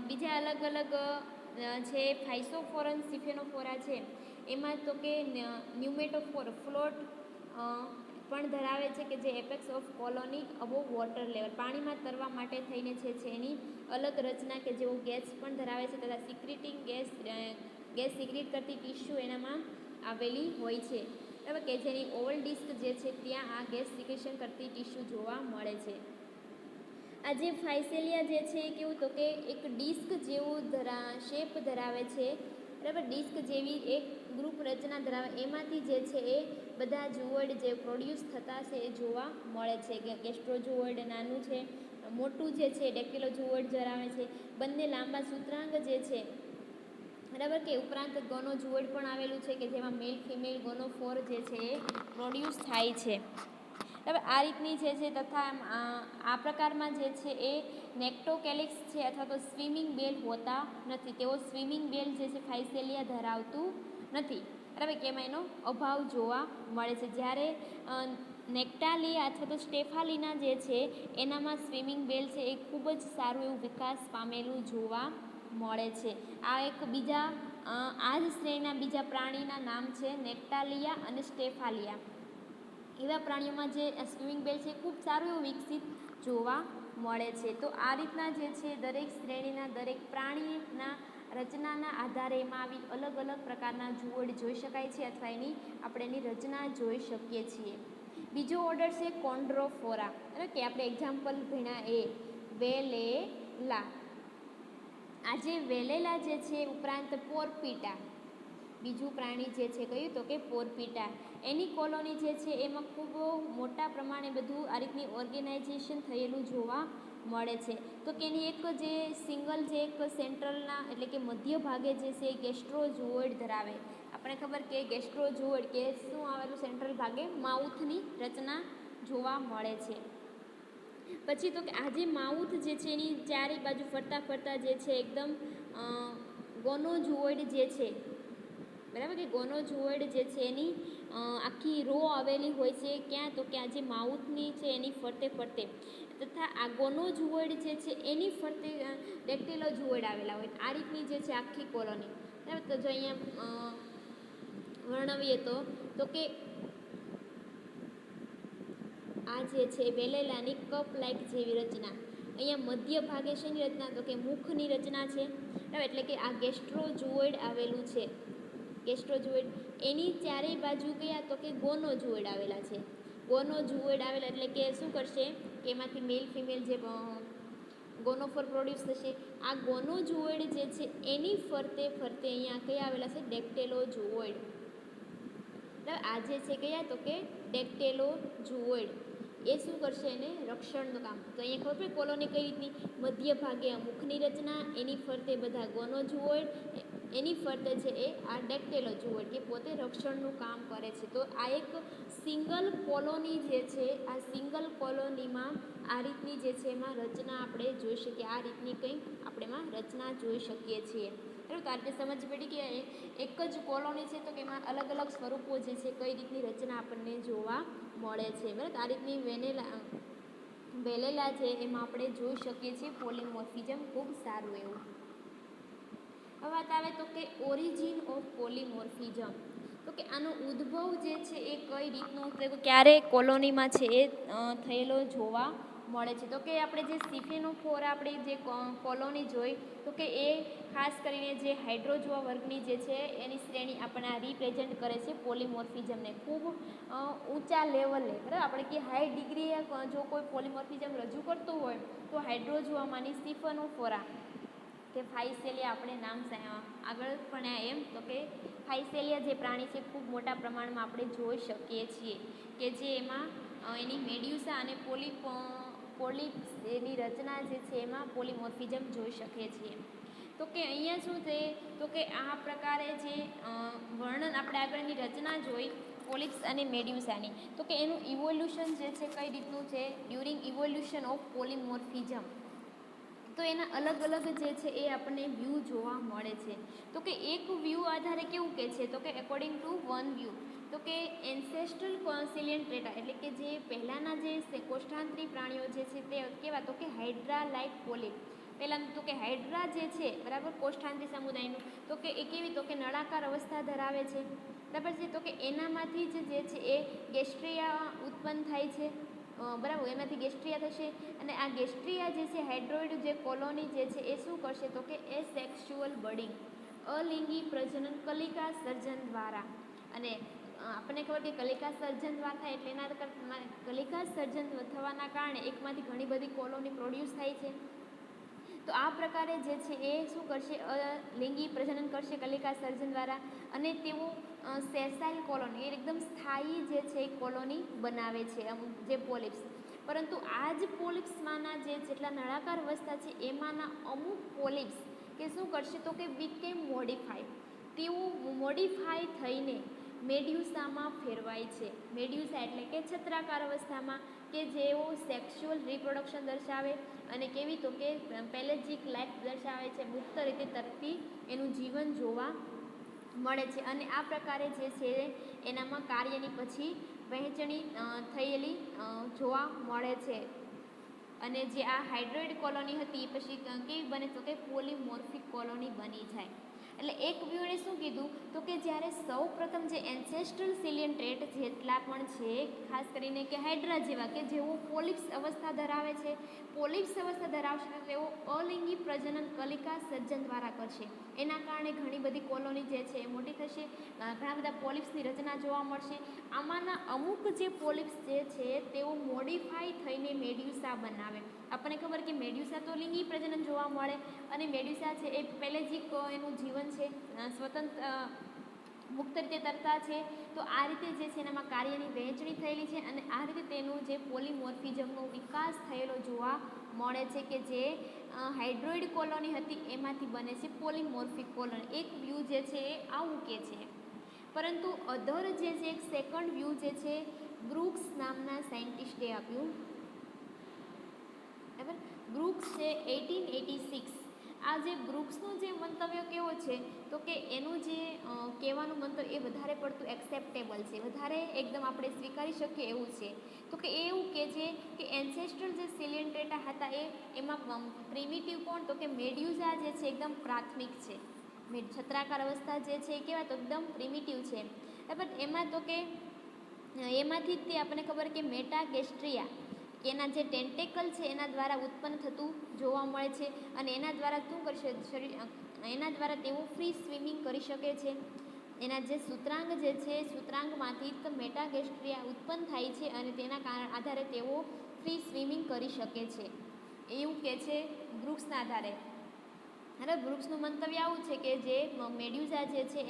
બીજા અલગ અલગ છે ફાઇસોફોરન સિફેનોફોરા છે એમાં તો કે ન્યુમેટોફોર ફ્લોટ પણ ધરાવે છે કે જે apex of colony above water level પાણીમાં તરવા માટે થઈને છે એની અલગ રચના કે જેવો ગેસ પણ ધરાવે છે તથા સિક્રેટિંગ ગેસ સિક્રેટ કરતી ટીસ્યુ એનામાં આવેલી હોય છે બરાબર કે જેની ઓવલ ડિસ્ક જે છે ત્યાં આ ગેસ સિક્રેશન કરતી ટીસ્યુ જોવા મળે છે. આ જે ફાઇસેલિયા જે છે એ કેવું તો કે એક ડિસ્ક જેવું શેપ ધરાવે છે બરાબર ડિસ્ક જેવી એક ગ્રુપ રચના ધરાવે એમાંથી જે છે એ બધા જુઓઇડ જે પ્રોડ્યુસ થતા છે એ જોવા મળે છે કે ગેસ્ટ્રોજુઓઇડ નાનું છે મોટું જે છે ડેક્ટિલોજુઓઇડ ધરાવે છે બંને લાંબા સૂત્રાંગ જે છે બરાબર કે ઉપરાંત ગોનોજુઓઇડ પણ આવેલું છે કે જેમાં મેલ ફિમેલ ગોનોફોર જે છે એ પ્રોડ્યુસ થાય છે. હવે આ રીતની જે છે તથા આ પ્રકારમાં જે છે એ નેક્ટોકેલિક્સ છે અથવા તો સ્વિમિંગ બેલ હોતા નથી તેઓ સ્વિમિંગ બેલ જે છે ફાઇસેલિયા ધરાવતું નથી બરાબર કે એમાં એનો અભાવ જોવા મળે છે. જ્યારે નેક્ટાલિયા અથવા તો સ્ટેફાલિના જે છે એનામાં સ્વિમિંગ બેલ છે એ ખૂબ જ સારું એવું વિકાસ પામેલું જોવા મળે છે. આ એક બીજા આ જ શ્રેણીના બીજા પ્રાણીના નામ છે નેક્ટાલિયા અને સ્ટેફાલિયા. એવા પ્રાણીઓમાં જે સ્વિમિંગ બેલ છે ખૂબ સારું એવું વિકસિત જોવા મળે છે. તો આ રીતના જે છે દરેક શ્રેણીના દરેક પ્રાણીના રચનાના આધારે એમાં આવી અલગ અલગ પ્રકારના જુઓઇડ જોઈ શકાય છે અથવા આપણે એની રચના જોઈ શકીએ છીએ. બીજો ઓર્ડર છે કોન્ડ્રોફોરા કે આપણે એક્ઝામ્પલ ભણ્યા એ વેલેલા. આજે વેલેલા જે છે ઉપરાંત પોરપીટા બીજું પ્રાણી જે છે કયું તો કે પોરપીટા એની કોલોની જે છે એમાં ખૂબ મોટા પ્રમાણે બધું આ રીતની ઓર્ગેનાઇઝેશન થયેલું જોવા મળે છે. તો કે એની એક જે સિંગલ જે એક સેન્ટ્રલના એટલે કે મધ્ય ભાગે જે છે ગેસ્ટ્રોજુઓઇડ ધરાવે. આપણે ખબર કે ગેસ્ટ્રોજુઓઇડ કે શું આવેલું સેન્ટ્રલ ભાગે માઉથની રચના જોવા મળે છે. પછી તો કે આ જે માઉથ જે છે એની ચારે બાજુ ફરતા ફરતા જે છે એકદમ ગોનોજુઓઇડ જે છે બરાબર કે ગોનોજુઓઇડ જે છે એની આખી રો આવેલી હોય છે ક્યાં તો કે આ જે માઉથની છે એની ફરતે ફરતે તથા આ ગોનોજુઓઇડ જે છે એની ફરતે ડેક્ટિલોજુઓઇડ આવેલા હોય. આ રીતની જે છે આખી કોલોની બરાબર. તો જો અહીંયા વર્ણવીએ તો કે આ જે છે વેલેલાની કપ લાઇક જેવી રચના. અહીંયા મધ્ય ભાગે શેની રચના તો કે મુખની રચના છે બરાબર એટલે કે આ ગેસ્ટ્રોજુઓઇડ આવેલું છે. ગેસ્ટ્રોજુઓઇડ એની ચારેય બાજુ ગયા તો કે ગોનોજુઓઇડ આવેલા છે. ગોનોજુઓઇડ આવેલા એટલે કે શું કરશે કે એમાંથી મેલ ફિમેલ જે ગોનોફોર પ્રોડ્યુસ થશે. આ ગોનોજુઓઇડ જે છે એની ફરતે ફરતે અહીંયા કયા આવેલા છે ડેક્ટેલોજુઓઇડ બરાબર. આ જે છે કયા તો કે ડેક્ટેલોજુઓઇડ એ શું કરશે એને રક્ષણનું કામ. તો અહીંયા ખબર પડે કોલોની કઈ રીતની મધ્ય ભાગે મુખની રચના એની ફરતે બધા ગોનોજુઓઇડ એની ફરતે છે એ આ ડેક્ટેલોજુઓઇડ કે પોતે રક્ષણનું કામ કરે છે. તો આ એક સિંગલ કોલોની જે છે આ સિંગલ કોલોનીમાં આ રીતની જે છે એમાં રચના આપણે જોઈ શકીએ. આ રીતની કંઈક આપણે એમાં રચના જોઈ શકીએ છીએ બરાબર. તો આ રીતે સમજ પડી કે એક જ કોલોની છે તો કે એમાં અલગ અલગ સ્વરૂપો જે છે કઈ રીતની રચના આપણને જોવા મળે છે બરાબર. આ રીતની વેલેલા છે એમાં આપણે જોઈ શકીએ છીએ પોલીમોર્ફિઝમ ખૂબ સારું એવું. હવે વાત આવે તો કે ઓરિજિન ઓફ પોલીમોર્ફિઝમ. તો કે આનો ઉદ્ભવ જે છે એ કઈ રીતનો ક્યારે કોલોનીમાં છે એ થયેલો જોવા મળે છે. તો કે આપણે જે સિફેનોફોરા આપણે જે કોલોની જોઈ તો કે એ ખાસ કરીને જે હાઇડ્રોજુઆ વર્ગની જે છે એની શ્રેણી આપણને આ રિપ્રેઝેન્ટ કરે છે પોલીમોર્ફિઝમને ખૂબ ઊંચા લેવલે બરાબર. આપણે કે હાઈ ડિગ્રીએ જો કોઈ પોલીમોર્ફિઝમ રજૂ કરતું હોય તો હાઇડ્રોજુઆમાંની સિફેનોફોરા કે ફાઇસેલિયા આપણે નામ આગળ ભણ્યા એમ તો કે ફાઇસેલિયા જે પ્રાણી છે ખૂબ મોટા પ્રમાણમાં આપણે જોઈ શકીએ છીએ કે જે એમાં એની મેડ્યુસા અને પોલિપ્સ એની રચના જે છે એમાં પોલીમોર્ફિઝમ જોઈ શકીએ છીએ. તો કે અહીંયા શું છે તો કે આ પ્રકારે જે વર્ણન આપણે આગળની રચના જોઈ પોલિપ્સ અને મેડ્યુસાની તો કે એનું ઇવોલ્યુશન જે છે કઈ રીતનું છે ડ્યુરિંગ ઇવોલ્યુશન ઓફ પોલીમોર્ફિઝમ તો એના અલગ અલગ જે છે એ આપણને વ્યૂ જોવા મળે છે. તો કે એક વ્યૂ આધારે કેવું કે છે તો કે એકોર્ડિંગ ટુ વન વ્યૂ તો કે એન્સેસ્ટ્રલ કોન્સિલિયન્ટ ડેટા એટલે કે જે પહેલાંના જે કોષ્ઠાંતરી પ્રાણીઓ જે છે તે કેવા તો કે હાઇડ્રા લાઇક પોલિપ. પહેલાં તો કે હાઇડ્રા જે છે બરાબર કોષ્ઠાંતરી સમુદાયનું તો કે એ કેવી તો કે નળાકાર અવસ્થા ધરાવે છે બરાબર છે. તો કે એનામાંથી જ જે છે એ ગેસ્ટ્રિયા ઉત્પન્ન થાય છે બરાબર. એમાંથી ગેસ્ટ્રિયા થશે અને આ ગેસ્ટ્રિયા જે છે હાઇડ્રોઇડ જે કોલોની જે છે એ શું કરશે તો કે એ સેક્સ્યુઅલ બડિંગ અલિંગી પ્રજનન કલિકા સર્જન દ્વારા અને આપણને ખબર કે કલિકા સર્જન દ્વારા થાય એટલે એના કલિકા સર્જન થવાના કારણે એકમાંથી ઘણી બધી કોલોની પ્રોડ્યુસ થાય છે. તો આ પ્રકારે જે છે એ શું કરશે લિંગી પ્રજનન કરશે કલિકા સર્જન દ્વારા અને તેઓ સેસાઇલ કોલોની એકદમ સ્થાયી જે છે કોલોની બનાવે છે અમુક જે પોલિપ્સ. પરંતુ આ જ પોલિપ્સમાંના જે જેટલા નળાકાર અવસ્થા છે એમાંના અમુક પોલિપ્સ કે શું કરશે તો કે બીકેમ મોડિફાઈડ તેઓ મોડિફાઈ થઈને મેડ્યુસામાં ફેરવાય છે. મેડ્યુસા એટલે કે છત્રાકાર અવસ્થામાં કે જેઓ સેક્સ્યુઅલ રિપ્રોડક્શન દર્શાવે અને કેવી તો કે પેલેજિક લાઈફ દર્શાવે છે મુક્ત રીતે તરતી એનું જીવન જોવા મળે છે. અને આ પ્રકારે જે છે એનામાં કાર્યની પછી વહેંચણી થયેલી જોવા મળે છે. અને જે આ હાઇડ્રોઇડ કોલોની હતી પછી કેવી બને તો કે પોલીમોર્ફિક કોલોની બની જાય. એટલે એક વ્યૂએ શું કીધું તો કે જ્યારે સૌ પ્રથમ જે એન્સેસ્ટ્રલ સિલિયન ટ્રેટ જેટલા પણ છે ખાસ કરીને કે હાઇડ્રા જેવા કે જેઓ પોલિપ્સ અવસ્થા ધરાવે છે પોલિપ્સ અવસ્થા ધરાવશે તેઓ અલિંગી પ્રજનન કલિકા સર્જન દ્વારા કરશે. એના કારણે ઘણી બધી કોલોની જે છે એ મોટી થશે ઘણા બધા પોલિપ્સની રચના જોવા મળશે. આમાંના અમુક જે પોલિપ્સ જે છે તેઓ મોડિફાઈ થઈને મેડ્યુસા બનાવે. આપણને ખબર કે મેડ્યુસા તો લિંગી પ્રજનન જોવા મળે અને મેડ્યુસા છે એ પેલેજિક એનું જીવન છે સ્વતંત્ર મુક્ત રીતે તરતા છે. તો આ રીતે જે છે એનામાં કાર્યની વહેંચણી થયેલી છે અને આ રીતે તેનું જે પોલીમોર્ફિઝમનો વિકાસ થયેલો જોવા મળે છે કે જે હાઇડ્રોઇડ કોલોની હતી એમાંથી બને છે પોલીમોર્ફિક કોલોની. એક વ્યૂ જે છે એ આવું કે છે. પરંતુ અધર જે છે એક સેકન્ડ વ્યૂ જે છે બ્રુક્સ નામના સાયન્ટિસ્ટે આપ્યું બરાબર. બ્રુક્સ છે 1886. આ જે બ્રુક્સનો જે મંતવ્ય કેવો છે તો કે એનું જે કહેવાનું મંતવ્ય એ વધારે પડતું એક્સેપ્ટેબલ છે વધારે એકદમ આપણે સ્વીકારી શકીએ એવું છે. તો કે એ એવું કહે છે કે એન્સેસ્ટ્રલ જે સિલિયન ડેટા હતા એમાં પ્રિમિટિવ કોણ તો કે મેડ્યુઝા જે છે એકદમ પ્રાથમિક છે. છત્રાકાર અવસ્થા જે છે એ કહેવાય તો એકદમ પ્રિમિટિવ છે બરાબર. એમાં તો કે એમાંથી જ તે આપણને ખબર કે મેટાગેસ્ટ્રિયા એના જે ટેન્ટેકલ છે એના દ્વારા ઉત્પન્ન થતું જોવા મળે છે અને એના દ્વારા શું કરશે એના દ્વારા તેઓ ફ્રી સ્વિમિંગ કરી શકે છે. એના જે સૂત્રાંગ જે છે સૂત્રાંગમાંથી મેટાગેસ્ટ્રિયા ઉત્પન્ન થાય છે અને તેના આધારે તેઓ ફ્રી સ્વિમિંગ કરી શકે છે એવું કહે છે બ્રુક્સના આધારે. હવે બ્રુક્સનું મંતવ્ય આવું છે કે જે મેડ્યુઝા જે છે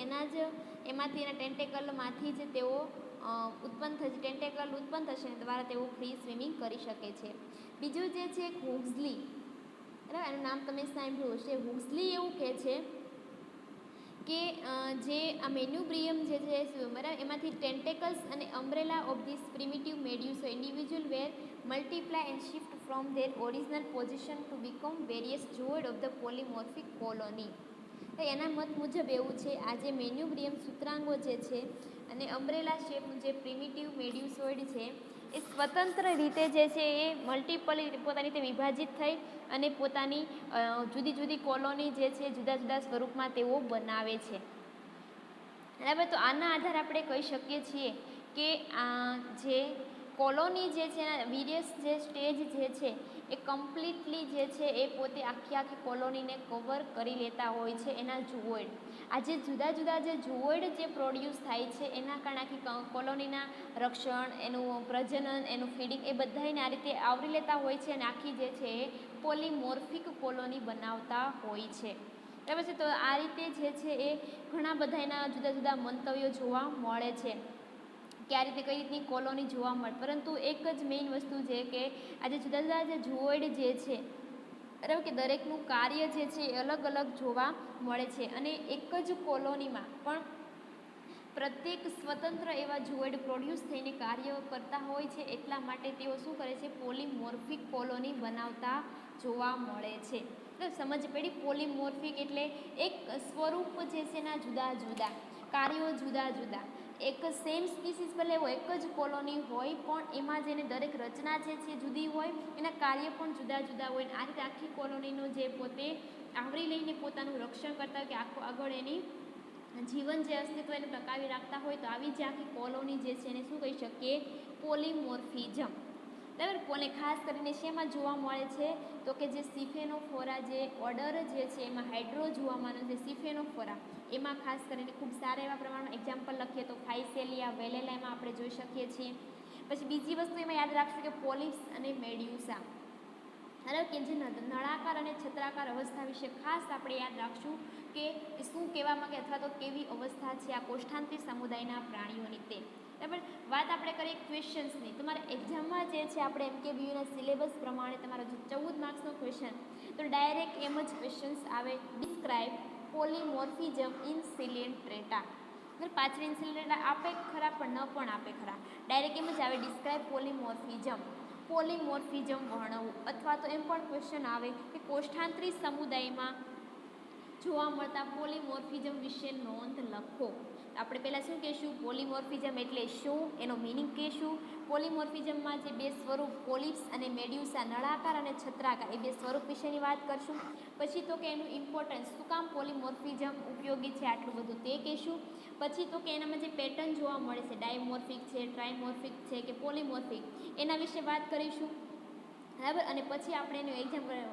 એમાંથી એના ટેન્ટેકલમાંથી જ તેઓ ઉત્પન્ન થશે ટેન્ટેકલ ઉત્પન્ન થશે દ્વારા તેઓ ફ્રી સ્વિમિંગ કરી શકે છે. બીજું જે છે હુક્સલી બરાબર એનું નામ તમે સાંભળ્યું હશે. હુક્સલી એવું કહે છે કે જે આ મેન્યુબ્રિયમ જે છે બરાબર એમાંથી ટેન્ટેકલ્સ અને umbrella of this primitive medusoid individual were multiply and shift from their original position to become various zooid of the polymorphic colony. એના મત મુજબ એવું છે આ જે મેન્યુબ્રિયમ સૂત્રાંગો જે છે અને અમ્બ્રેલા શેપનું જે પ્રિમિટિવ મેડ્યુસોઇડ છે એ સ્વતંત્ર રીતે જે છે એ મલ્ટિપલ પોતાની રીતે વિભાજિત થઈ અને પોતાની જુદી જુદી કોલોની જે છે જુદા જુદા સ્વરૂપમાં તેઓ બનાવે છે બરાબર. તો આના આધારે આપણે કહી શકીએ છીએ કે આ જે કોલોની જે છે એના વેરિયસ જે સ્ટેજ જે છે એ કમ્પ્લીટલી જે છે એ પોતે આખી કોલોનીને કવર કરી લેતા હોય છે એના જુઓઇડ. આ જે જુદા જુદા જે જુઓઇડ જે પ્રોડ્યુસ થાય છે એના કારણે આખી કોલોનીના રક્ષણ એનું પ્રજનન એનું ફીડિંગ એ બધાને આ રીતે આવરી લેતા હોય છે અને આખી જે છે એ પોલીમોર્ફિક કોલોની બનાવતા હોય છે બરાબર છે. તો આ રીતે જે છે એ ઘણા બધા એના જુદા જુદા મંતવ્યો જોવા મળે છે કે આ રીતે કઈ રીતની કોલોની જોવા મળે. પરંતુ એક જ મેઇન વસ્તુ છે કે આજે જુદા જુદા જે જુઓઇડ જે છે બરાબર કે દરેકનું કાર્ય જે છે એ અલગ અલગ જોવા મળે છે અને એક જ કોલોનીમાં પણ પ્રત્યેક સ્વતંત્ર એવા જુઓઇડ પ્રોડ્યુસ થઈને કાર્ય કરતા હોય છે એટલા માટે તેઓ શું કરે છે પોલીમોર્ફિક કોલોની બનાવતા જોવા મળે છે. તો સમજ પડી. પોલીમોર્ફિક એટલે એક સ્વરૂપ જે છે એના જુદા જુદા કાર્યો જુદા જુદા, એક સેમ સ્પીસીસ ભલે હોય, એક જ કોલોની હોય પણ એમાં જેને દરેક રચના જે છે જુદી હોય, એના કાર્ય પણ જુદા જુદા હોય. આ રીતે આખી કોલોનીનો જે પોતે આવરી લઈને પોતાનું રક્ષણ કરતા હોય કે આગળ એની જીવન જે અસ્તિત્વ એને ટકાવી રાખતા હોય, તો આવી જે આખી કોલોની જે છે એને શું કહી શકીએ? પોલીમોર્ફિઝમ. બરાબર. કોને ખાસ કરીને શેમાં જોવા મળે છે? તો કે જે સિફેનોફોરા જે ઓર્ડર જે છે એમાં હાઇડ્રોજુઆમાંનો જે સિફેનોફોરા, એમાં ખાસ કરીને ખૂબ સારા એવા પ્રમાણમાં એક્ઝામ્પલ લખીએ તો ફાઇસેલિયા વેલેલા એમાં આપણે જોઈ શકીએ છીએ. પછી બીજી વસ્તુ એમાં યાદ રાખશું કે પોલિપ્સ અને મેડ્યુસા, બરાબર, કે જે નળાકાર અને છત્રાકાર અવસ્થા વિશે ખાસ આપણે યાદ રાખશું કે શું કહેવા માંગે અથવા તો કેવી અવસ્થા છે આ કોષ્ઠાંત્રી સમુદાયના પ્રાણીઓની તે. બરાબર. વાત આપણે કરીએ ક્વેશ્ચન્સની. તમારા એક્ઝામમાં જે છે આપણે MKBUના સિલેબસ પ્રમાણે તમારો જે 14 માર્ક્સનો ક્વેશ્ચન, તો ડાયરેક્ટ એમ જ ક્વેશ્ચન્સ આવે, ડિસ્ક્રાઇબ પોલીમોર્ફિઝમ ઇન સિલિન્ટ્રેટા. પાછળ ઇન સિલિન્ટ્રેટા આપે ખરા પણ ન પણ આપે ખરા, ડાયરેક્ટ એમ જ આવે ડિસ્ક્રાઇબ પોલીમોર્ફિઝમ, પોલીમોર્ફિઝમ વર્ણવવું. અથવા તો એમ પણ ક્વેશ્ચન આવે કે કોષ્ઠાંત્રી સમુદાયમાં જોવા મળતા પોલીમોર્ફિઝમ વિશે નોંધ લખો. આપણે પહેલાં શું કહીશું? પોલીમોર્ફિઝમ એટલે શું, એનો મિનિંગ કહીશું. પોલીમોર્ફિઝમમાં જે બે સ્વરૂપ પોલિપ્સ અને મેડ્યુસા, નળાકાર અને છત્રાકાર, એ બે સ્વરૂપ વિશેની વાત કરશું. પછી તો કે એનું ઇમ્પોર્ટન્સ, શું કામ પોલીમોર્ફિઝમ ઉપયોગી છે આટલું બધું તે કહીશું. પછી તો કે એનામાં જે પેટર્ન જોવા મળે છે, ડાયમોર્ફિક છે, ટ્રાયમોર્ફિક છે કે પોલીમોર્ફિક, એના વિશે વાત કરીશું. બરાબર. અને પછી આપણે એનું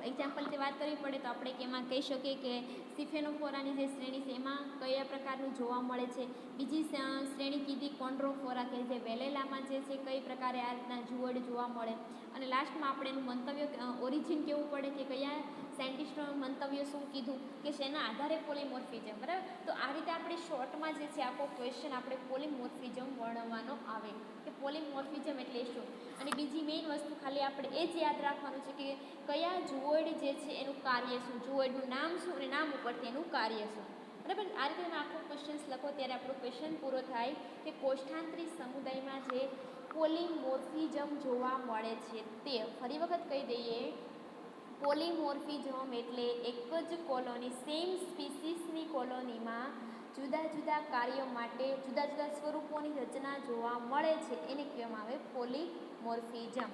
એક્ઝામ્પલથી વાત કરવી પડે તો આપણે એમાં કહી શકીએ કે સિફેનોફોરાની જે શ્રેણી છે એમાં કયા પ્રકારનું જોવા મળે છે. બીજી શ્રેણી કીધી કોન્ડ્રોફોરા, કે જે વેલેલામાં જે છે કઈ પ્રકારે આ રીતના જુવડ જોવા મળે. અને લાસ્ટમાં આપણે એનું મંતવ્ય ઓરિજિન કહેવું પડે કે કયા સાયન્ટિસ્ટોનું મંતવ્ય શું કીધું કે શેના આધારે પોલીમોર્ફિઝમ. બરાબર. તો આ રીતે આપણે શોર્ટમાં જે છે આખો ક્વેશ્ચન આપણે પોલીમોર્ફિઝમ વર્ણવવાનો આવે કે પોલીમોર્ફિઝમ એટલે શું. અને બીજી મેઇન વસ્તુ ખાલી આપણે એ જ યાદ રાખવાનું છે કે કયા જુવડ જે છે એનું કાર્ય શું, જુવડનું નામ શું અને નામ ઉપરથી એનું કાર્ય શું. બરાબર. આ રીતે તમે આખો ક્વેશ્ચન્સ લખો ત્યારે આપણો ક્વેશ્ચન પૂરો થાય કે કોષ્ઠાંત્રી સમુદાયમાં જે પોલીમોર્ફિઝમ જોવા મળે છે તે. ફરી વખત કહી દઈએ, પોલીમોર્ફિઝમ એટલે એક જ કોલોની, સેમ સ્પીસીસની કોલોનીમાં જુદા જુદા કાર્યો માટે જુદા જુદા સ્વરૂપોની રચના જોવા મળે છે, એને કહેવામાં આવે પોલીમોર્ફિઝમ.